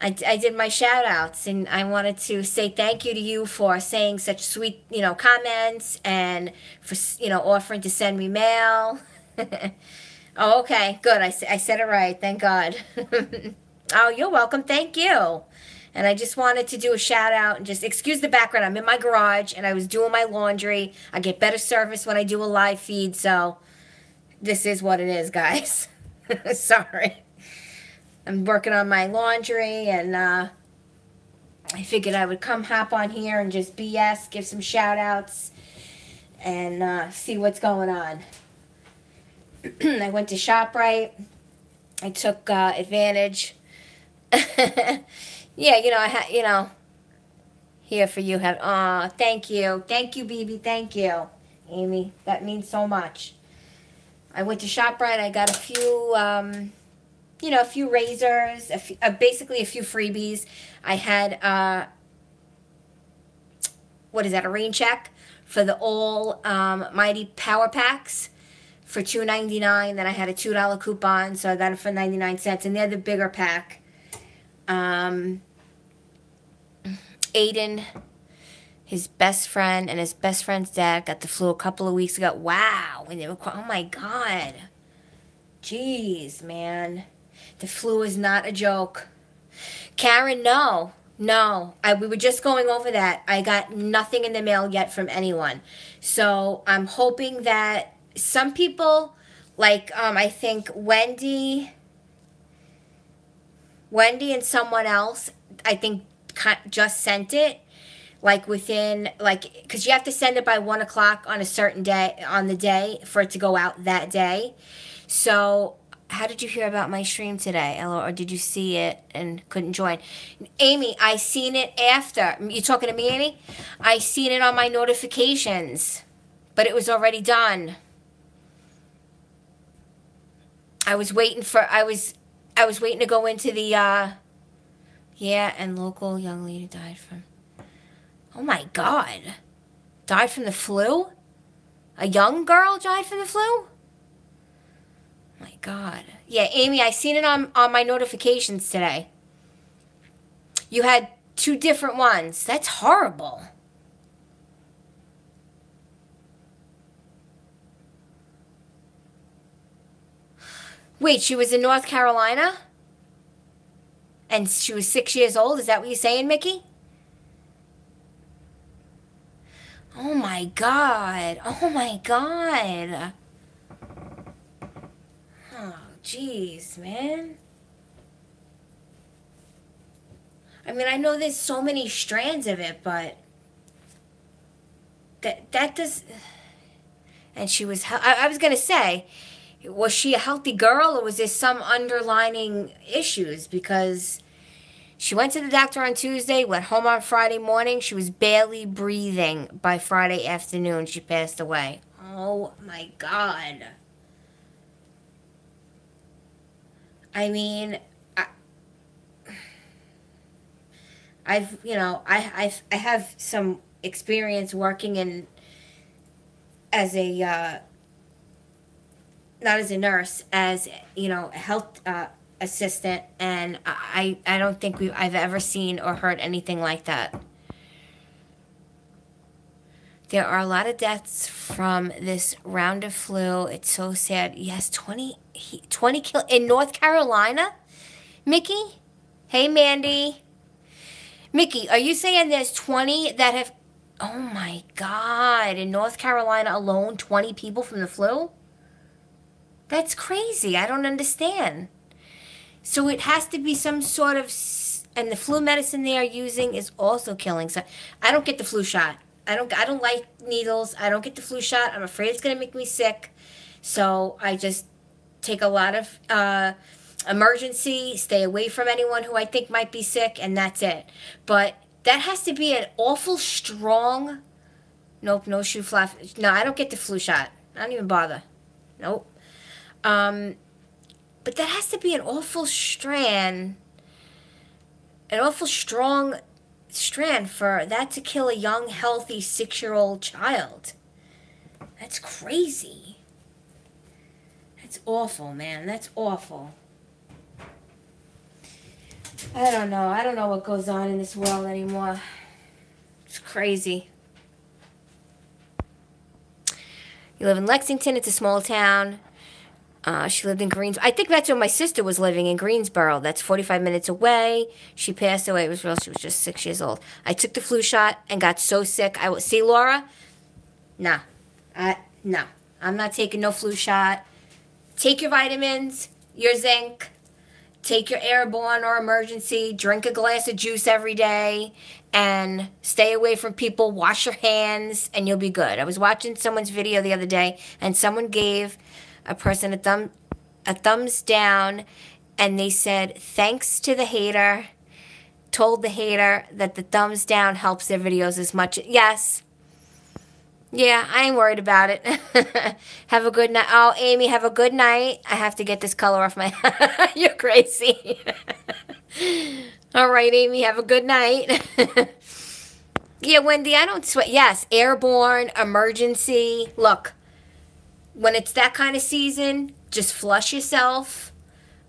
I did my shout outs, and I wanted to say thank you to you for saying such sweet, comments, and for, offering to send me mail. Oh, okay, good. I said it right. Thank God. Oh, you're welcome. Thank you. And I just wanted to do a shout out and just excuse the background. I'm in my garage and I was doing my laundry. I get better service when I do a live feed, so this is what it is, guys. Sorry. I'm working on my laundry, and I figured I would come hop on here and just BS, give some shout outs, and see what's going on. I went to ShopRite. I took advantage. Yeah, here for you. Thank you. Thank you, BB. Thank you, Amy. That means so much. I went to ShopRite. I got a few, a few razors, basically a few freebies. I had, a rain check for the all Mighty Power Packs for $2.99. Then I had a $2 coupon, so I got it for 99 cents. And they're the bigger pack. Aiden, his best friend and his best friend's dad got the flu a couple of weeks ago. Wow. And they were, oh my God. Jeez, man. The flu is not a joke. Karen, no. No. We were just going over that. I got nothing in the mail yet from anyone. So I'm hoping that some people, like I think Wendy and someone else, I think just sent it. Like within, like, because you have to send it by 1 o'clock on a certain day, on the day, for it to go out that day. So, how did you hear about my stream today, Ella? Or did you see it and couldn't join? Amy, I seen it after. You talking to me, Amy? I seen it on my notifications, but it was already done. I was waiting to go into the, yeah, and local young lady died from... Oh my God. Died from the flu? A young girl died from the flu? Oh my God. Yeah, Amy, I seen it on my notifications today. You had 2 different ones. That's horrible. Wait, she was in North Carolina? And she was 6 years old? Is that what you're saying, Mickey? Oh my God. Oh my God. Oh, jeez, man. I mean, I know there's so many strands of it, but that does... And she was... I was going to say, was she a healthy girl, or was there some underlining issues? Because... She went to the doctor on Tuesday, went home on Friday morning. She was barely breathing. By Friday afternoon, she passed away. Oh, my God. I mean, I have some experience working in, as a, not as a nurse, as, a health, assistant, and I don't think I've ever seen or heard anything like that. There are a lot of deaths from this round of flu. It's so sad. Yes, 20 killed in North Carolina? Mickey? Hey, Mandy. Mickey, are you saying there's 20 that have... Oh, my God. In North Carolina alone, 20 people from the flu? That's crazy. I don't understand. So it has to be some sort of, and the flu medicine they are using is also killing. So I don't get the flu shot. I don't like needles. I don't get the flu shot. I'm afraid it's going to make me sick. So I just take a lot of emergency, stay away from anyone who I think might be sick, and that's it. But that has to be an awful strong... Nope, no shoe flap. No, I don't get the flu shot. I don't even bother. Nope. But that has to be an awful strong strand for that to kill a young, healthy 6-year-old child. That's crazy. That's awful, man. That's awful. I don't know. I don't know what goes on in this world anymore. It's crazy. You live in Lexington. It's a small town. She lived in Greensboro. I think that's where my sister was living, in Greensboro. That's 45 minutes away. She passed away. It was real. She was just 6 years old. I took the flu shot and got so sick. See, Laura? No. No. I'm not taking no flu shot. Take your vitamins, your zinc. Take your airborne or emergency. Drink a glass of juice every day. And stay away from people. Wash your hands, and you'll be good. I was watching someone's video the other day, and someone gave a person a thumbs down, and they said, thanks to the hater, told the hater that the thumbs down helps their videos as much. Yes. Yeah, I ain't worried about it. Have a good night. Oh, Amy, have a good night. I have to get this color off my... You're crazy. All right, Amy, have a good night. Yeah, Wendy, I don't sweat. Yes, airborne, emergency. Look. When it's that kind of season, just flush yourself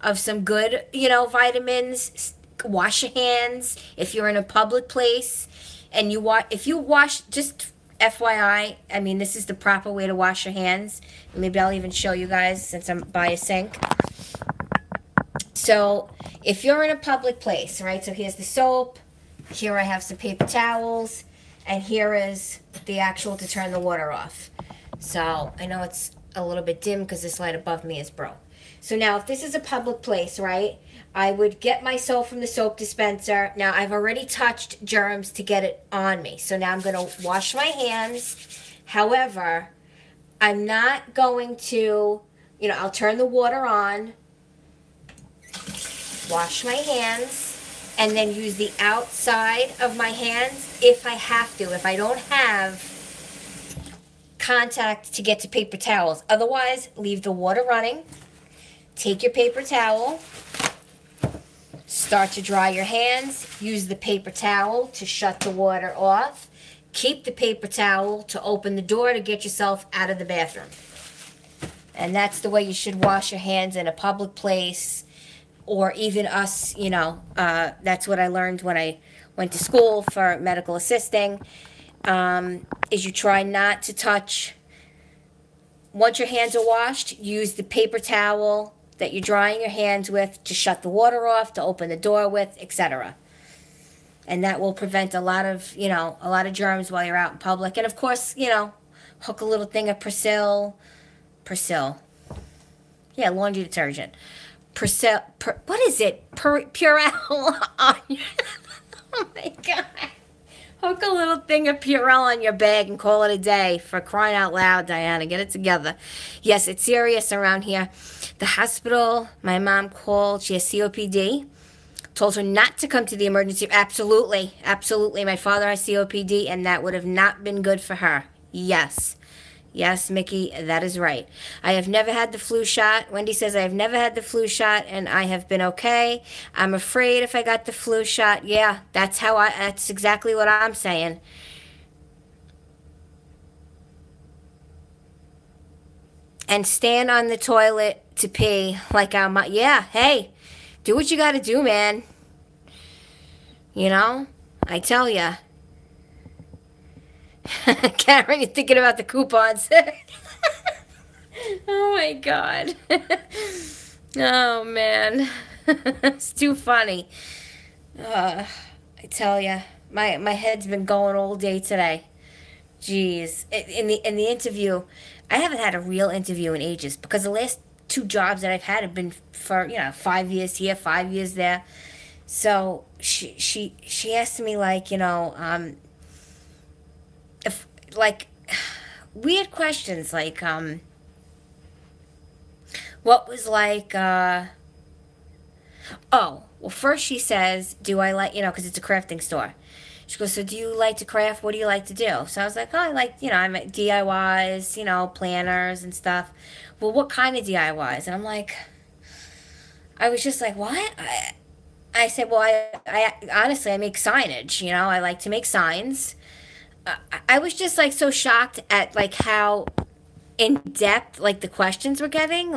of some good, vitamins. wash your hands if you're in a public place, and if you wash, just FYI, I mean, this is the proper way to wash your hands. Maybe I'll even show you guys since I'm by a sink. So if you're in a public place, right, so here's the soap, here I have some paper towels, and here is the actual to turn the water off. So I know it's a little bit dim because this light above me is broke. So now if this is a public place, right, I would get my soap from the soap dispenser. Now I've already touched germs to get it on me. So now I'm going to wash my hands. However, I'm not going to, I'll turn the water on, wash my hands, and then use the outside of my hands if I have to, if I don't have contact to get to paper towels. Otherwise, leave the water running, take your paper towel, start to dry your hands, use the paper towel to shut the water off, keep the paper towel to open the door to get yourself out of the bathroom. And that's the way you should wash your hands in a public place, or even us, that's what I learned when I went to school for medical assisting, is you try not to touch. Once your hands are washed, use the paper towel that you're drying your hands with to shut the water off, to open the door with, etc. And that will prevent a lot of germs while you're out in public. And of course, hook a little thing of Persil. Yeah, laundry detergent. What is it? Purell on your, oh my God. Hook a little thing of Purell on your bag and call it a day. For crying out loud, Diana, get it together. Yes, it's serious around here. The hospital, my mom called, she has COPD. Told her not to come to the emergency. Absolutely, absolutely. My father has COPD, and that would have not been good for her. Yes. Yes, Mickey, that is right. I have never had the flu shot. Wendy says I have never had the flu shot, and I have been okay. I'm afraid if I got the flu shot, yeah, that's exactly what I'm saying. And stand on the toilet to pee like I'm, yeah, hey, do what you got to do, man. I tell ya. Karen, you're thinking about the coupons. Oh my God. Oh man. It's too funny. I tell ya, my head's been going all day today. Jeez. In the interview, I haven't had a real interview in ages because the last 2 jobs that I've had have been for 5 years here, 5 years there. So she asked me if weird questions like what was first she says, do I like, because it's a crafting store. She goes, so do you like to craft? What do you like to do? So I was like, oh, I like, I make DIYs, planners and stuff. Well, what kind of DIYs? And I'm like, I was just like, what? I said, well, I honestly, I make signage, I like to make signs. I was just so shocked at how in depth the questions were getting.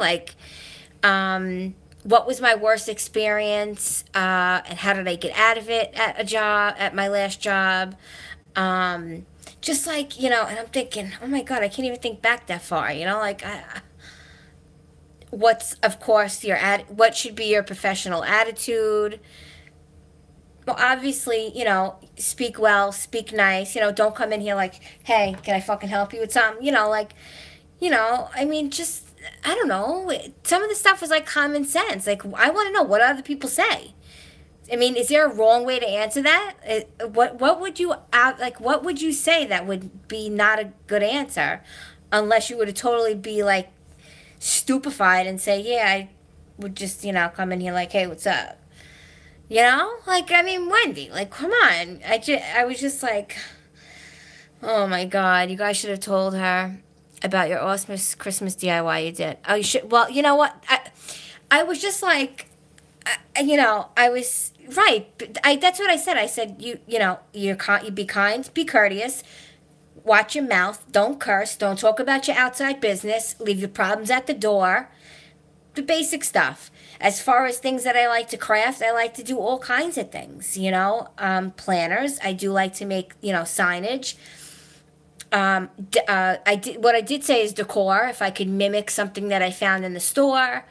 What was my worst experience, and how did I get out of it at my last job? Just and I'm thinking, oh my God, I can't even think back that far. What's, of course, what should be your professional attitude? Well, obviously, speak well, speak nice. Don't come in here hey, can I fucking help you with something? I mean, just, I don't know. Some of the stuff was common sense. I want to know, what other people say? I mean, is there a wrong way to answer that? What would you, what would you say that would be not a good answer? Unless you were to totally be, stupefied and say, yeah, I would just, come in here hey, what's up? I mean, Wendy, come on. I was just oh my God, you guys should have told her about your awesome Christmas DIY you did. Oh, you should. Well, you know what? I was just I was right. That's what I said. I said, you be kind, be courteous, watch your mouth, don't curse, don't talk about your outside business, leave your problems at the door, the basic stuff. As far as things that I like to craft, I like to do all kinds of things, planners. I do like to make, signage. I did what I did say is decor. If I could mimic something that I found in the store,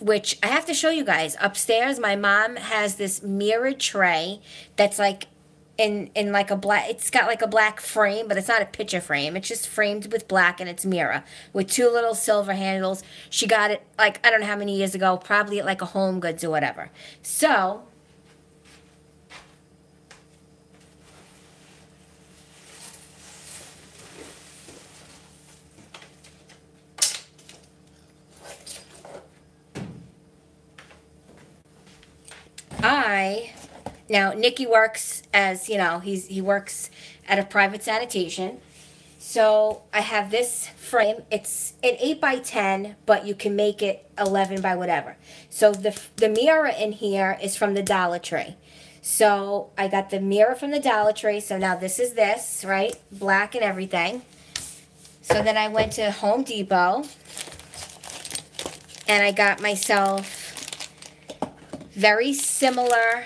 which I have to show you guys upstairs. My mom has this mirror tray that's like in like a black. It's got like a black frame, but it's not a picture frame. It's just framed with black and it's mirror with two little silver handles. She got it like I don't know how many years ago, probably at like a Home Goods or whatever. So I now Nikki works as he works at a private sanitation. So I have this frame. It's an 8 by 10, but you can make it 11 by whatever. So the mirror in here is from the Dollar Tree. So I got the mirror from the Dollar Tree. So now this, right? Black and everything. So then I went to Home Depot and I got myself very similar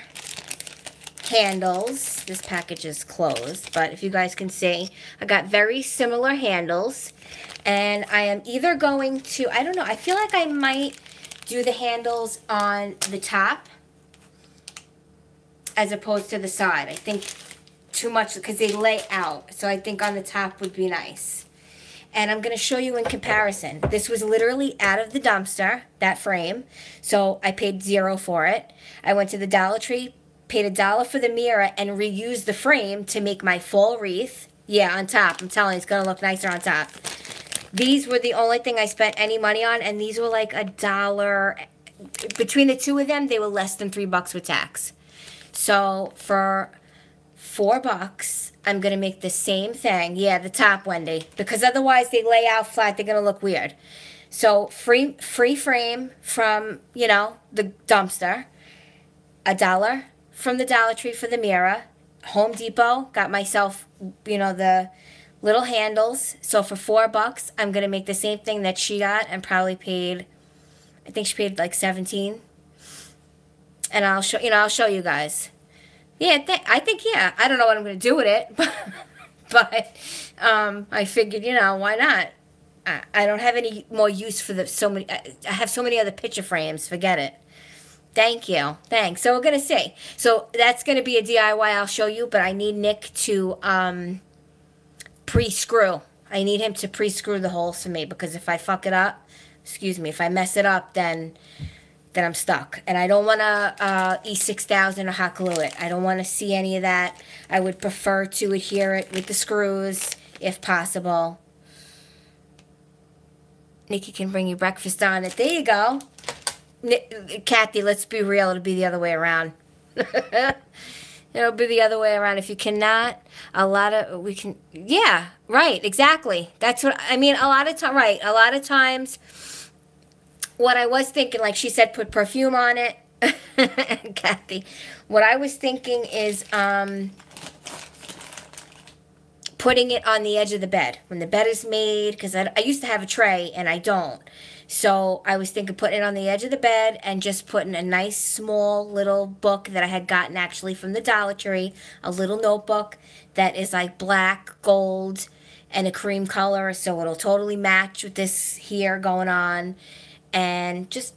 handles. This package is closed, but if you guys can see, I got very similar handles. And I am either going to, I don't know, I feel like I might do the handles on the top as opposed to the side. I think too much because they lay out. So I think on the top would be nice. And I'm going to show you in comparison. This was literally out of the dumpster, that frame. So I paid $0 for it. I went to the Dollar Tree, paid $1 for the mirror, and reused the frame to make my fall wreath. Yeah, on top. I'm telling you, it's going to look nicer on top. These were the only thing I spent any money on, and these were like $1. Between the two of them, they were less than $3 with tax. So for $4, I'm going to make the same thing. Yeah, the top, Wendy. Because otherwise they lay out flat. They're going to look weird. So free frame from, the dumpster. $1 from the Dollar Tree for the mirror. Home Depot. Got myself, the little handles. So for $4, I'm going to make the same thing that she got and probably paid, I think she paid like 17. And I'll show you guys. Yeah, I think, yeah. I don't know what I'm going to do with it, but I figured, why not? I don't have any more use for I have so many other picture frames. Forget it. Thank you. Thanks. So we're going to see. So that's going to be a DIY I'll show you, but I need Nick to pre-screw. I need him to pre-screw the holes for me because if I fuck it up, if I mess it up, then I'm stuck. And I don't want to E6000 or hot glue it. I don't want to see any of that. I would prefer to adhere it with the screws if possible. Nikki can bring you breakfast on it. There you go. Kathy, let's be real. It'll be the other way around. It'll be the other way around. If you cannot, yeah, right, exactly. That's what, I mean, a lot of times, what I was thinking, like she said, put perfume on it. Kathy. What I was thinking is putting it on the edge of the bed. When the bed is made, because I used to have a tray and I don't. So I was thinking putting it on the edge of the bed and just putting a nice small little book that I had gotten actually from the Dollar Tree. A little notebook that is like black, gold, and a cream color. So it'll totally match with this here going on. And just,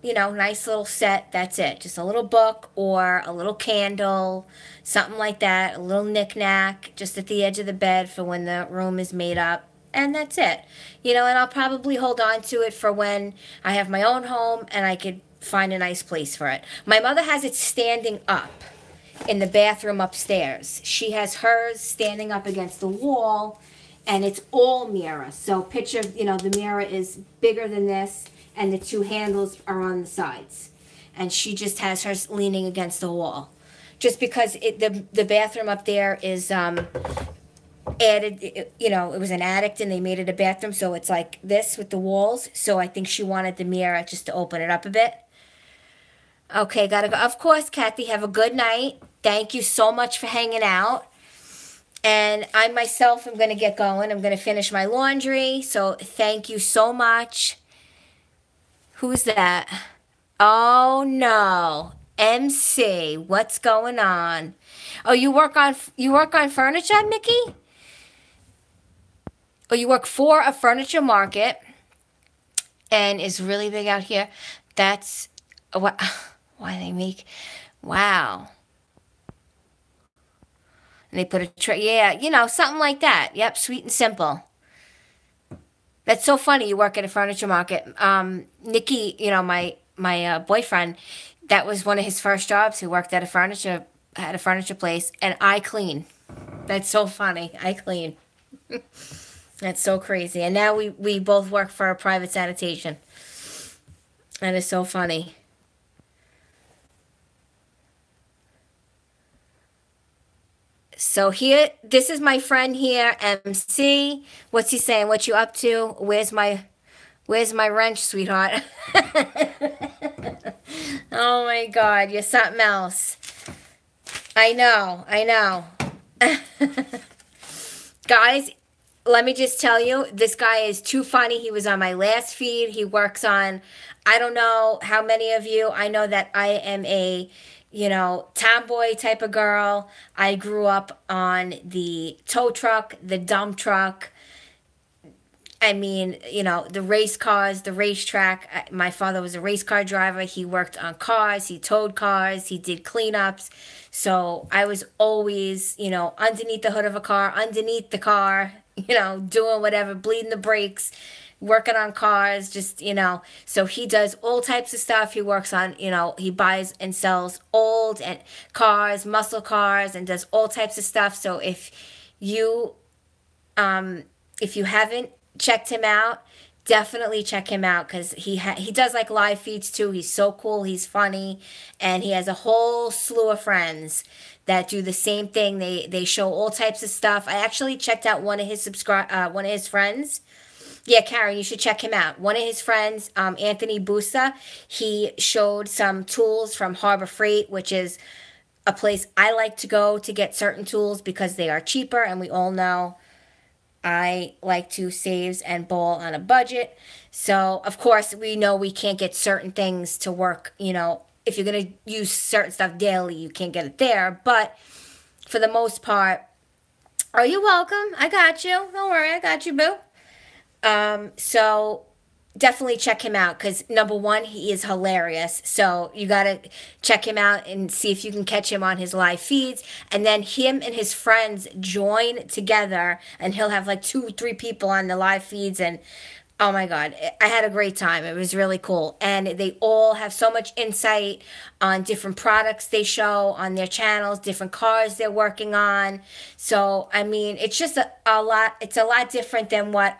nice little set. That's it. Just a little book or a little candle, something like that. A little knick-knack just at the edge of the bed for when the room is made up. And that's it. And I'll probably hold on to it for when I have my own home and I could find a nice place for it. My mother has it standing up in the bathroom upstairs. She has hers standing up against the wall, and it's all mirror. So picture, the mirror is bigger than this, and the two handles are on the sides. And she just has hers leaning against the wall. Just because the bathroom up there is added, it was an attic and they made it a bathroom, so it's like this with the walls. So I think she wanted the mirror just to open it up a bit. Okay, gotta go. Of course, Kathy, have a good night. Thank you so much for hanging out. And I myself am going to get going. I'm going to finish my laundry. So thank you so much. Who's that? Oh no. MC, what's going on? Oh, you work on furniture, Mickey? Or you work for a furniture market and is really big out here? That's what why they make wow. And they put a tray, yeah, something like that. Yep, sweet and simple. That's so funny. You work at a furniture market. Nikki, my boyfriend, that was one of his first jobs. He worked at a furniture place, and I clean. That's so funny. I clean. That's so crazy. And now we both work for a private sanitation. That is so funny. So here, this is my friend here, MC. What's he saying? What you up to? Where's my wrench, sweetheart? Oh my God, you're something else. I know, I know. Guys, let me just tell you, this guy is too funny. He was on my last feed. He works on, I don't know how many of you, I know that I am a, tomboy type of girl. I grew up on the tow truck, the dump truck. I mean, the race cars, the racetrack. My father was a race car driver. He worked on cars, he towed cars, he did cleanups. So I was always, underneath the hood of a car, underneath the car, doing whatever, bleeding the brakes, working on cars, just, So he does all types of stuff. He works on, he buys and sells old and cars, muscle cars, and does all types of stuff. So you if you haven't checked him out, definitely check him out because he does like live feeds too. He's so cool. He's funny, and he has a whole slew of friends that do the same thing. They show all types of stuff. I actually checked out one of his friends. Yeah, Karen, you should check him out. One of his friends, Anthony Busa, he showed some tools from Harbor Freight, which is a place I like to go to get certain tools because they are cheaper, and we all know I like to save and bowl on a budget. So, of course, we know we can't get certain things to work. If you're going to use certain stuff daily, you can't get it there. But for the most part, oh, you're welcome. I got you. Don't worry. I got you, boo. So definitely check him out because number one, he is hilarious. So you got to check him out and see if you can catch him on his live feeds. And then him and his friends join together, and he'll have like 2, 3 people on the live feeds. And oh my God, I had a great time. It was really cool. And they all have so much insight on different products they show on their channels, different cars they're working on. So, I mean, it's just a lot, it's a lot different than what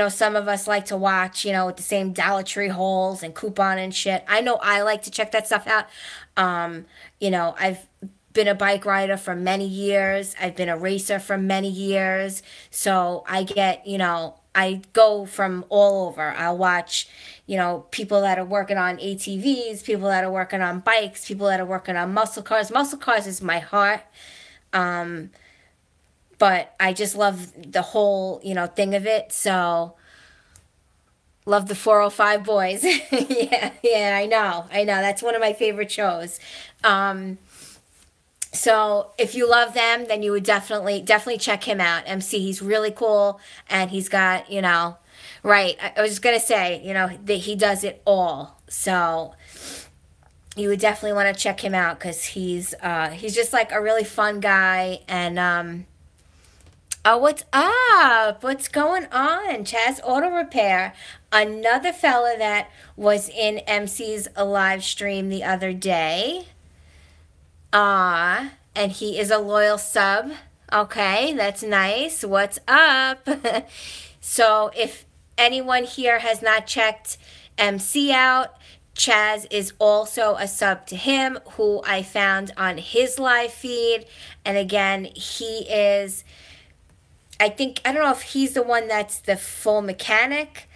some of us like to watch, with the same Dollar Tree hauls and coupon and shit. I know I like to check that stuff out. I've been a bike rider for many years. I've been a racer for many years. So I get, I go from all over. I'll watch, people that are working on ATVs, people that are working on bikes, people that are working on muscle cars. Muscle cars is my heart. Um, but I just love the whole, thing of it. So love the 405 boys. Yeah, yeah, I know. I know. That's one of my favorite shows. Um, so if you love them, then you would definitely check him out. MC, he's really cool, and he's got, right. I was just gonna say, that he does it all. So you would definitely want to check him out because he's just like a really fun guy. And oh, what's up? What's going on? Chaz Auto Repair, another fella that was in MC's live stream the other day. And he is a loyal sub. Okay, that's nice. What's up? So, if anyone here has not checked MC out, Chaz is also a sub to him, who I found on his live feed. And again, I don't know if he's the one that's the full mechanic.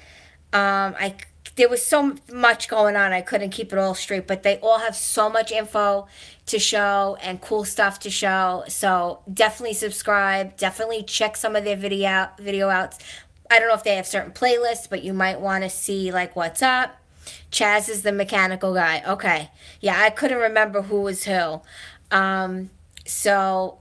There was so much going on, I couldn't keep it all straight, but they all have so much info to show and cool stuff to show. So definitely subscribe. Definitely check some of their video outs. I don't know if they have certain playlists, but you might want to see like what's up. Chaz is the mechanical guy. Okay. Yeah, I couldn't remember who was who. Um, so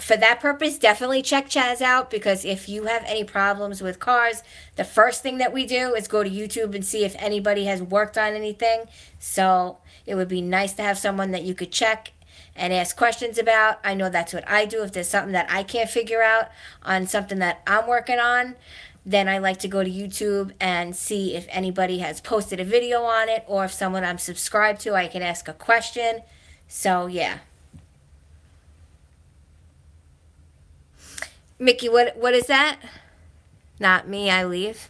for that purpose, definitely check Chaz out because if you have any problems with cars, the first thing that we do is go to YouTube and see if anybody has worked on anything. So it would be nice to have someone that you could check and ask questions about. I know that's what I do. If there's something that I can't figure out on something that I'm working on, then I like to go to YouTube and see if anybody has posted a video on it or if someone I'm subscribed to, I can ask a question. So, yeah. Mickey, what is that? Not me, I leave.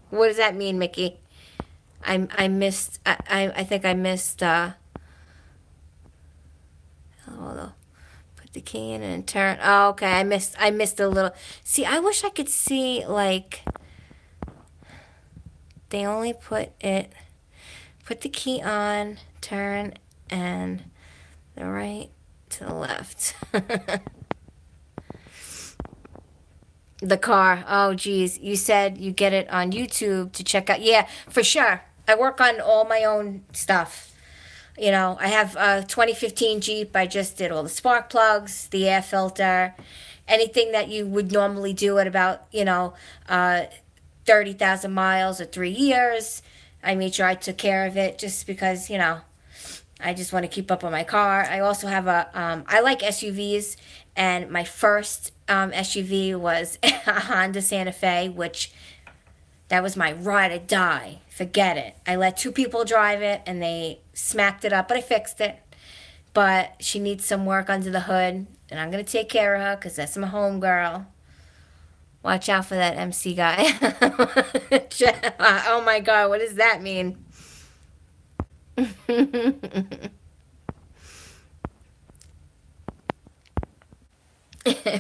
What does that mean, Mickey? I missed I think I missed hold on. Put the key in and turn. Oh, okay. I missed a little. See, I wish I could see like they only put the key on, turn and the right to the left. The car. Oh, geez. You said you get it on YouTube to check out. Yeah, for sure. I work on all my own stuff. You know, I have a 2015 Jeep. I just did all the spark plugs, the air filter, anything that you would normally do at about, 30,000 miles or 3 years. I made sure I took care of it just because, I just want to keep up on my car. I also have I like SUVs, and my first SUV was a Honda Santa Fe, which that was my ride or die. Forget it. I let two people drive it, and they smacked it up, but I fixed it. But she needs some work under the hood, and I'm going to take care of her because that's my home girl. Watch out for that MC guy. Oh my God, what does that mean?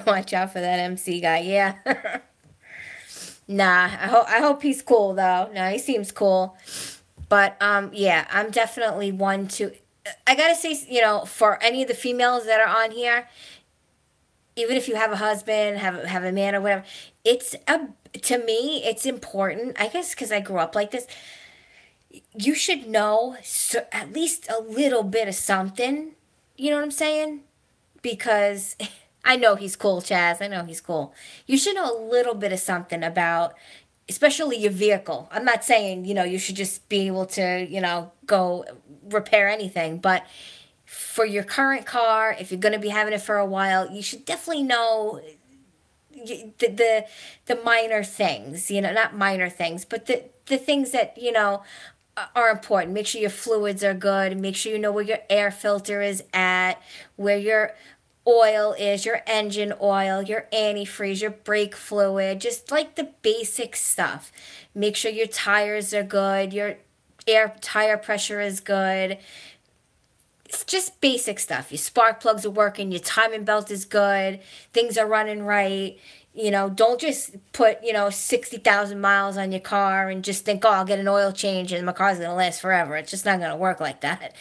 Watch out for that MC guy. Yeah. Nah, I hope he's cool though. No, he seems cool. But yeah, I'm definitely one to I gotta say, for any of the females that are on here, even if you have a husband, have a man or whatever, it's a to me, it's important. I guess because I grew up like this, you should know at least a little bit of something. You know what I'm saying? Because I know he's cool, Chaz. I know he's cool. You should know a little bit of something about, especially your vehicle. I'm not saying, you should just be able to, go repair anything, but for your current car, if you're going to be having it for a while, you should definitely know the minor things, not minor things, but the things that, are important. Make sure your fluids are good. Make sure you know where your air filter is at, where your oil is, your engine oil, your antifreeze, your brake fluid, just like the basic stuff. Make sure your tires are good, your air tire pressure is good. It's just basic stuff. Your spark plugs are working, your timing belt is good, things are running right. Don't just put, 60,000 miles on your car and just think, oh, I'll get an oil change and my car's going to last forever. It's just not going to work like that.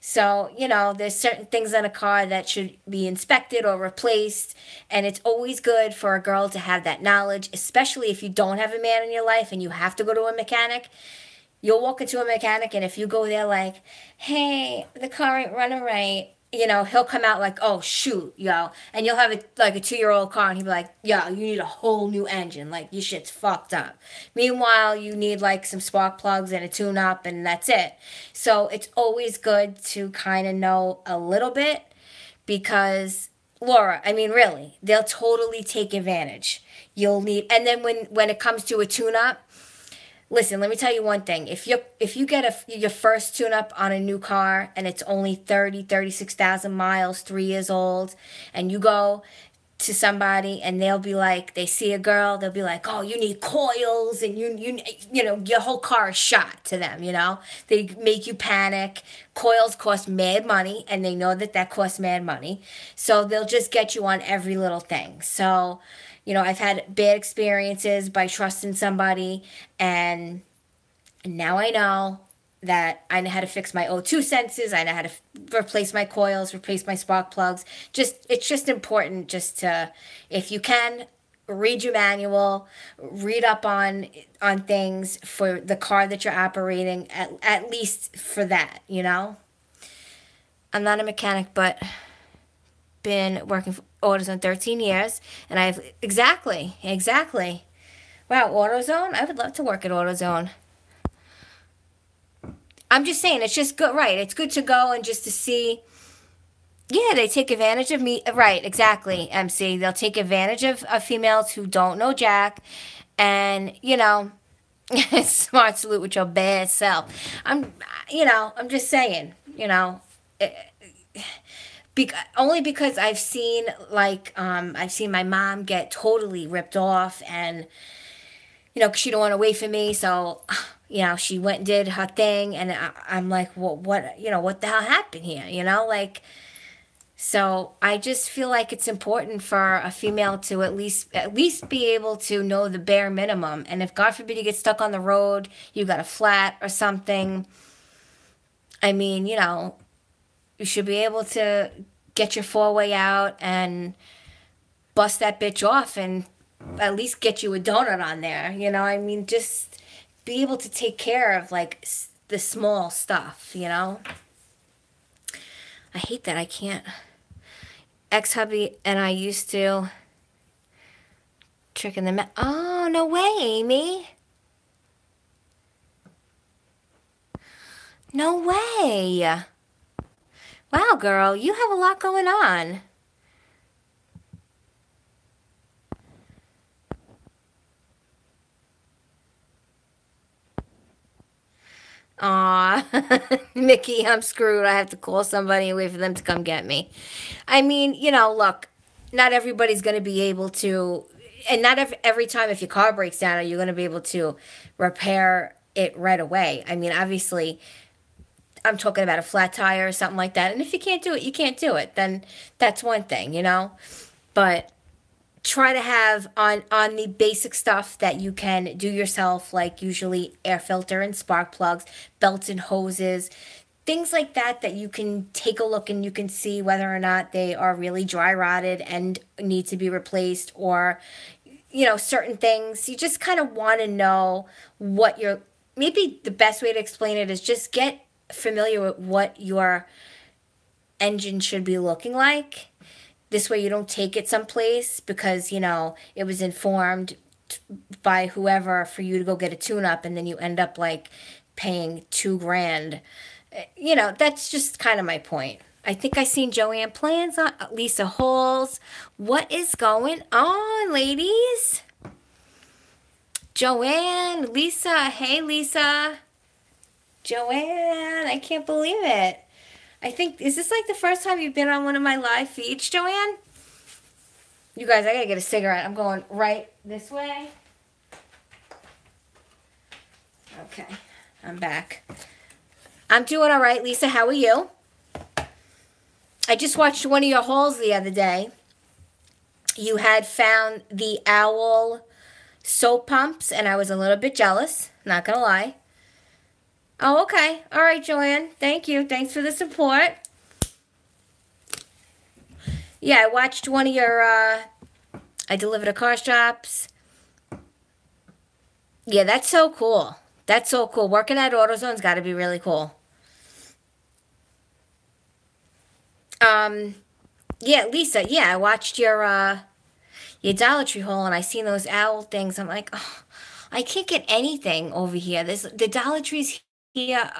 So, there's certain things on a car that should be inspected or replaced. And it's always good for a girl to have that knowledge, especially if you don't have a man in your life and you have to go to a mechanic. You'll walk into a mechanic, and if you go there like, hey, the car ain't running right, he'll come out like, oh, shoot, yo. And you'll have like a 2-year-old car, and he'll be like, yo, you need a whole new engine. Like, your shit's fucked up. Meanwhile, you need like some spark plugs and a tune-up, and that's it. So it's always good to kind of know a little bit because, Laura, I mean, really, they'll totally take advantage. You'll need, and then when it comes to a tune-up, listen, let me tell you one thing. If you get your first tune up on a new car and it's only 36,000 miles, 3 years old, and you go to somebody and they'll be like, they see a girl, they'll be like, "Oh, you need coils," and your whole car is shot to them. They make you panic. Coils cost mad money, and they know that costs mad money. So they'll just get you on every little thing. So I've had bad experiences by trusting somebody, and now I know that I know how to fix my O2 sensors. I know how to replace my coils, replace my spark plugs. It's just important just to, if you can, read your manual, read up on things for the car that you're operating, at least for that, you know? I'm not a mechanic, but been working for AutoZone 13 years, and I've exactly. Wow, AutoZone? I would love to work at AutoZone. I'm just saying, it's just good, right? It's good to go and just to see. Yeah, they take advantage of me. Right, exactly, MC. They'll take advantage of females who don't know Jack, and, smart salute with your bad self. I'm just saying, only because I've seen, like, I've seen my mom get totally ripped off, and, 'cause she don't want to wait for me, so, she went and did her thing, and I'm like, well, what the hell happened here, like. So I just feel like it's important for a female to at least be able to know the bare minimum. And if God forbid you get stuck on the road, you got a flat or something. I mean, you should be able to get your four-way out and bust that bitch off and at least get you a donut on there. I mean, just be able to take care of like the small stuff. I hate that I can't. Ex-hubby and I used to trick in the Oh, no way, Amy. No way. Wow, girl, you have a lot going on. Aw, Mickey, I'm screwed. I have to call somebody and wait for them to come get me. I mean, look, not everybody's going to be able to, and not every time if your car breaks down, are you going to be able to repair it right away. I mean, obviously, I'm talking about a flat tire or something like that. And if you can't do it, you can't do it. Then that's one thing. But try to have on the basic stuff that you can do yourself, like usually air filter and spark plugs, belts and hoses, things like that you can take a look and you can see whether or not they are really dry rotted and need to be replaced, or certain things you just kind of want to know what your maybe the best way to explain it is just get familiar with what your engine should be looking like. This way you don't take it someplace because, it was informed by whoever for you to go get a tune-up, and then you end up like paying $2,000. That's just kind of my point. I think I seen Joanne Plans on Lisa Halls. What is going on, ladies? Joanne, Lisa, hey Lisa. Joanne, I can't believe it. Is this like the first time you've been on one of my live feeds, Joanne? You guys, I gotta get a cigarette. I'm going right this way. Okay, I'm back. I'm doing all right, Lisa. How are you? I just watched one of your hauls the other day. You had found the Owl soap pumps, and I was a little bit jealous, not gonna lie. Oh, okay. All right, Joanne. Thank you. Thanks for the support. Yeah, I watched one of your, I delivered a car shops. Yeah, that's so cool. That's so cool. Working at AutoZone's got to be really cool. Yeah, Lisa, yeah, I watched your Dollar Tree haul, and I seen those owl things. I'm like, oh, I can't get anything over here. The Dollar Trees here,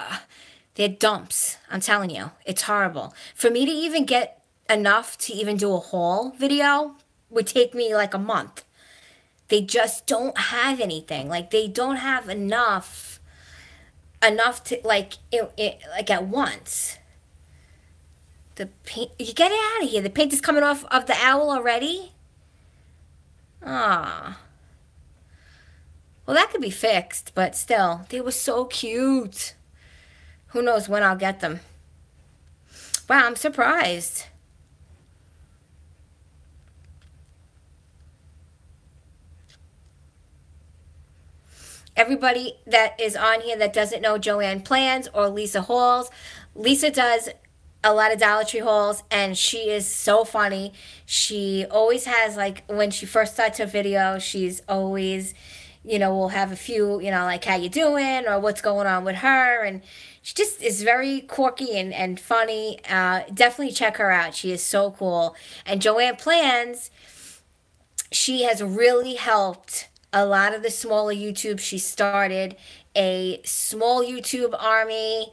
they're dumps. I'm telling you, it's horrible. For me to even get enough to even do a haul video would take me like a month. They just don't have anything. Like they don't have enough to like like at once. The paint, you get it out of here. The paint is coming off of the owl already. Ah. Well, that could be fixed, but still, they were so cute. Who knows when I'll get them. Wow, I'm surprised. Everybody that is on here that doesn't know Joanne Plans or Lisa Halls, Lisa does a lot of Dollar Tree hauls, and she is so funny. She always has, like, when she first starts her video, she's always, will have a few, like, how you doing, or what's going on with her, and she just is very quirky and funny. Definitely check her out. She is so cool. And Joanne Plans, she has really helped a lot of the smaller YouTube. She started a small YouTube army.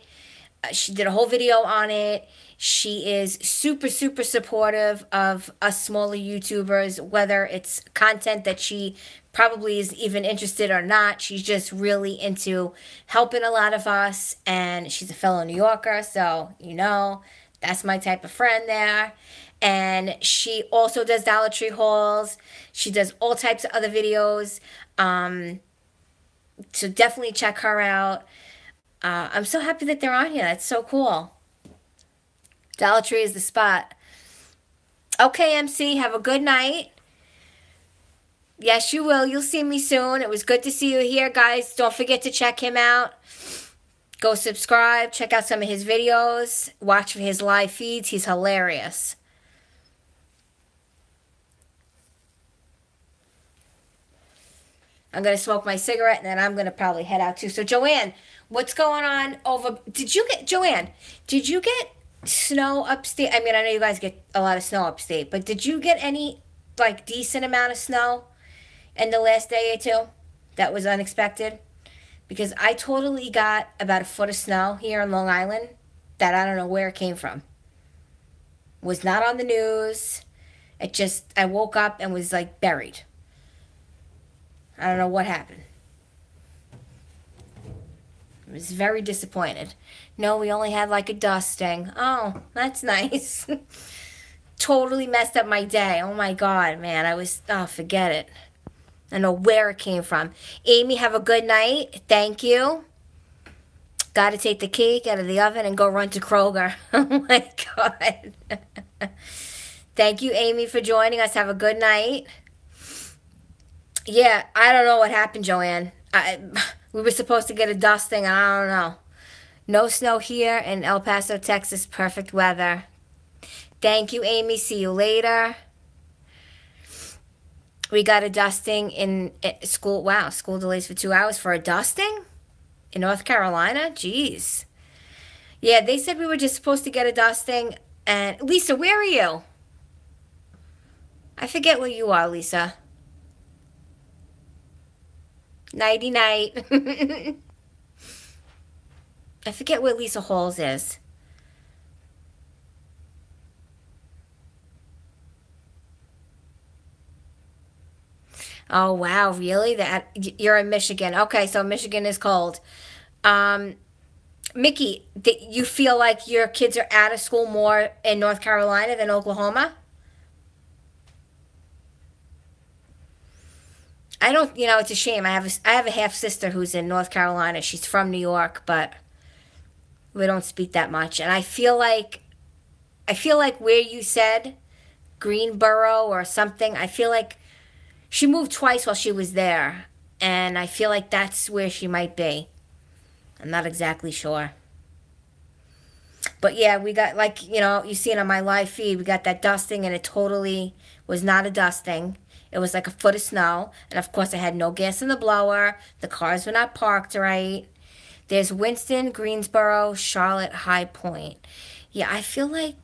She did a whole video on it. She is super, super supportive of us smaller YouTubers, whether it's content that she probably is even interested or not. She's just really into helping a lot of us, and she's a fellow New Yorker, so that's my type of friend there. And she also does Dollar Tree hauls. She does all types of other videos. So definitely check her out. I'm so happy that they're on here. That's so cool. Dollar Tree is the spot. Okay, MC, have a good night. Yes, you will. You'll see me soon. It was good to see you here, guys. Don't forget to check him out. Go subscribe. Check out some of his videos. Watch for his live feeds. He's hilarious. I'm going to smoke my cigarette, and then I'm going to probably head out too. So, Joanne, what's going on over... Joanne, did you get snow upstate? I mean, I know you guys get a lot of snow upstate, but did you get any, like, decent amount of snow in the last day or two that was unexpected? Because I totally got about a foot of snow here in Long Island that I don't know where it came from. Was not on the news. I woke up and was, like, buried. I don't know what happened. I was very disappointed. No, we only had like a dusting. Oh, that's nice. Totally messed up my day. Oh my God, man. Forget it. I don't know where it came from. Amy, have a good night. Thank you. Got to take the cake out of the oven and go run to Kroger. Oh my God. Thank you, Amy, for joining us. Have a good night. Yeah, I don't know what happened, Joanne. We were supposed to get a dusting, and I don't know. No snow here in El Paso, Texas. Perfect weather. Thank you, Amy. See you later. We got a dusting in school. Wow, school delays for 2 hours for a dusting in North Carolina? Jeez. Yeah, they said we were just supposed to get a dusting. And Lisa, where are you? I forget where you are, Lisa. Nighty night. I forget where Lisa Halls is. Oh wow, really? That you're in Michigan? Okay, so Michigan is cold. Um, Mickey, you feel like your kids are out of school more in North Carolina than Oklahoma? I don't. It's a shame. I have a half sister who's in North Carolina. She's from New York, but we don't speak that much. And I feel like where you said Greenboro or something. I feel like she moved twice while she was there, and I feel like that's where she might be. I'm not exactly sure. But yeah, we got, like, you see it on my live feed, we got that dusting, and it totally was not a dusting. It was like a foot of snow. And of course, I had no gas in the blower. The cars were not parked right. There's Winston, Greensboro, Charlotte, High Point. Yeah, I feel like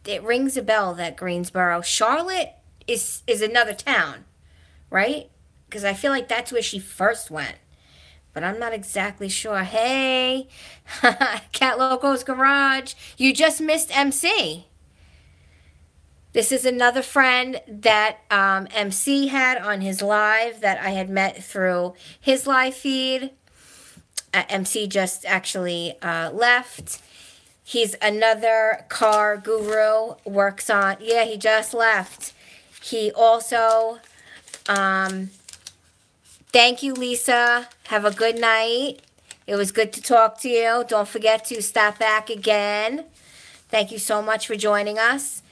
it rings a bell, that Greensboro. Charlotte is another town, right? Because I feel like that's where she first went. But I'm not exactly sure. Hey, Cat Loco's Garage. You just missed MC. This is another friend that MC had on his live that I had met through his live feed. MC just actually left. He's another car guru, works on... Yeah, he just left. He also... Thank you, Lisa. Have a good night. It was good to talk to you. Don't forget to stop back again. Thank you so much for joining us.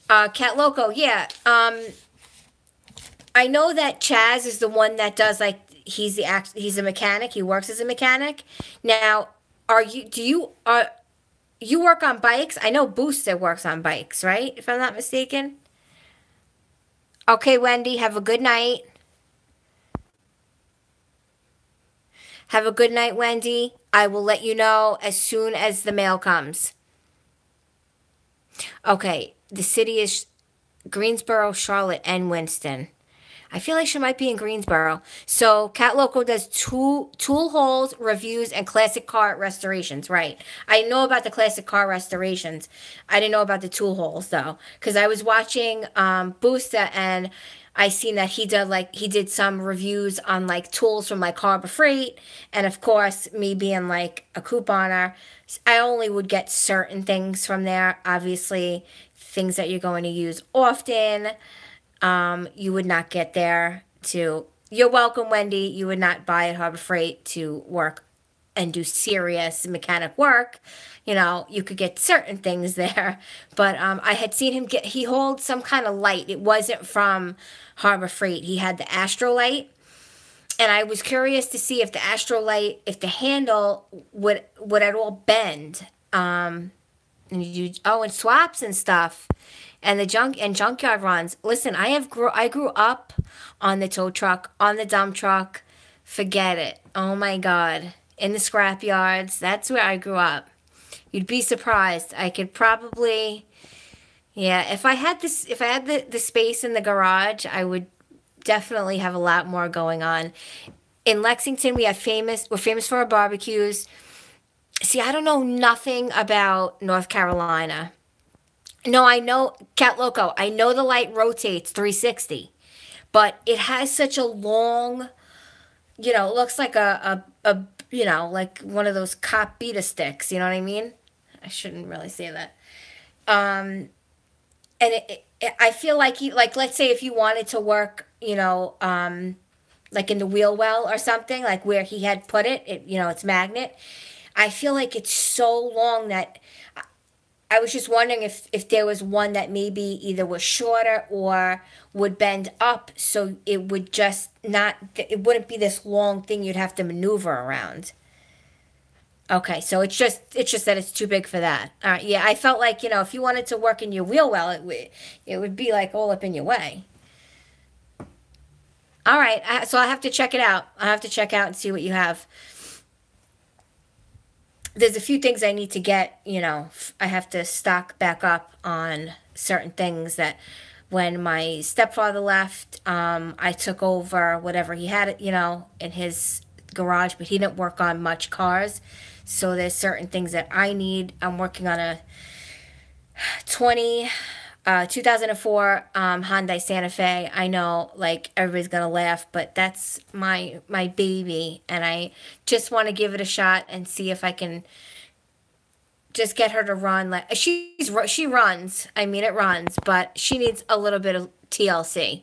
Cat Loco, yeah. I know that Chaz is the one that does, like, he's a mechanic. He works as a mechanic. Now, You work on bikes? I know Booster works on bikes, right? If I'm not mistaken. Okay, Wendy, have a good night. Have a good night, Wendy. I will let you know as soon as the mail comes. Okay, the city is Greensboro, Charlotte, and Winston. I feel like she might be in Greensboro. So Cat Loco does tool hauls, reviews, and classic car restorations. Right. I know about the classic car restorations. I didn't know about the tool hauls though, because I was watching Boosta and I seen that he did some reviews on like tools from like Harbor Freight, and of course me being like a couponer, I only would get certain things from there. Obviously, things that you're going to use often you would not get there to. You're welcome, Wendy. You would not buy at Harbor Freight to work and do serious mechanic work. You know, you could get certain things there, but I had seen him get. He holds some kind of light. It wasn't from Harbor Freight. He had the Astrolight, and I was curious to see if the Astrolight, if the handle would at all bend. And and swaps and stuff and the junkyard runs. Listen, I grew up on the tow truck, on the dump truck. Forget it. Oh my god. In the scrap yards. That's where I grew up. You'd be surprised. I could probably, yeah, if I had the space in the garage, I would definitely have a lot more going on. In Lexington, we're famous for our barbecues. See, I don't know nothing about North Carolina. No, I know Cat Loco. I know the light rotates 360, but it has such a long, it looks like like one of those cop beta sticks. You know what I mean? I shouldn't really say that. And I feel like let's say if you wanted to work, like in the wheel well or something, like where he had put it's magnet. I feel like it's so long that I was just wondering if there was one that maybe either was shorter or would bend up so it would just not, it wouldn't be this long thing you'd have to maneuver around. Okay, so it's just that it's too big for that. All right, yeah, I felt like, if you wanted to work in your wheel well, it would be like all up in your way. All right, so I have to check it out. I have to check out and see what you have. There's a few things I need to get, I have to stock back up on certain things that when my stepfather left, I took over whatever he had, in his garage, but he didn't work on much cars. So there's certain things that I need. I'm working on a 20 2004 Hyundai Santa Fe. I know, like everybody's gonna laugh, but that's my baby, and I just want to give it a shot and see if I can just get her to run. Like she runs. I mean, it runs, but she needs a little bit of TLC.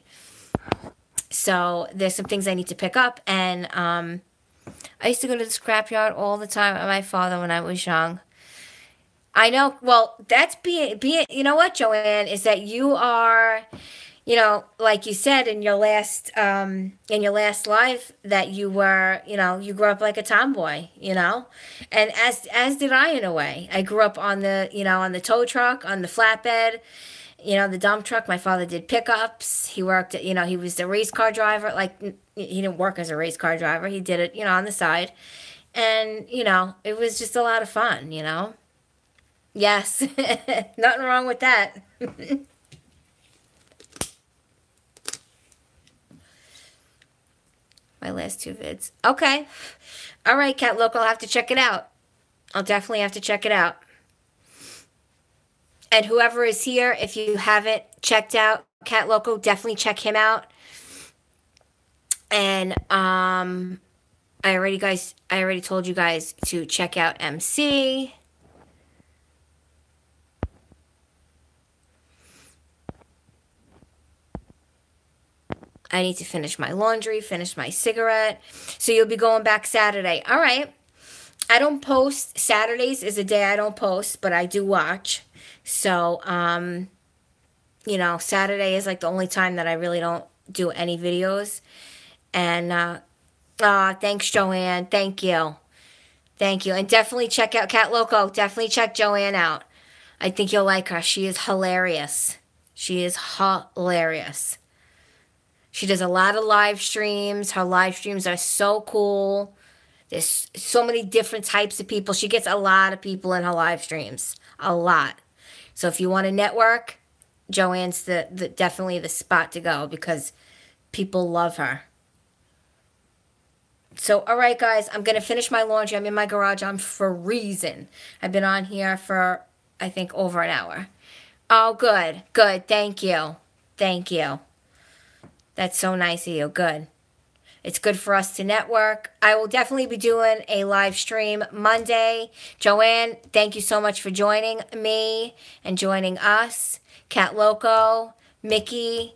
So there's some things I need to pick up, and I used to go to the scrapyard all the time with my father when I was young. I know. Well, that's being. You know what, Joanne, is that you are, like you said in your last life that you were, you grew up like a tomboy, and as did I in a way. I grew up on the tow truck, on the flatbed, the dump truck. My father did pickups. He worked, he was the race car driver. Like he didn't work as a race car driver. He did it, on the side, and it was just a lot of fun. Yes, nothing wrong with that. My last two vids. Okay. All right, Cat Local. I'll have to check it out. I'll definitely have to check it out. And whoever is here, if you haven't checked out Cat Local, definitely check him out. And I already told you guys to check out MC. I need to finish my laundry, finish my cigarette. So you'll be going back Saturday. All right. I don't post. Saturdays is a day I don't post, but I do watch. So, Saturday is like the only time that I really don't do any videos. And, thanks, Joanne. Thank you. Thank you. And definitely check out Cat Loco. Definitely check Joanne out. I think you'll like her. She is hilarious. She is hilarious. She does a lot of live streams. Her live streams are so cool. There's so many different types of people. She gets a lot of people in her live streams. A lot. So if you want to network, Joanne's the definitely the spot to go because people love her. So, all right, guys, I'm going to finish my laundry. I'm in my garage. I'm freezing. I've been on here for, I think, over an hour. Oh, good. Good. Thank you. Thank you. That's so nice of you. Good. It's good for us to network. I will definitely be doing a live stream Monday. Joanne, thank you so much for joining me and joining us. Cat Loco, Mickey,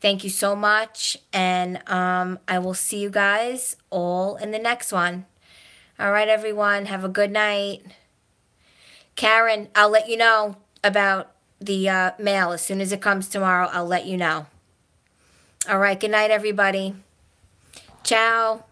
thank you so much. And I will see you guys all in the next one. All right, everyone. Have a good night. Karen, I'll let you know about the mail. As soon as it comes tomorrow, I'll let you know. All right. Good night, everybody. Ciao.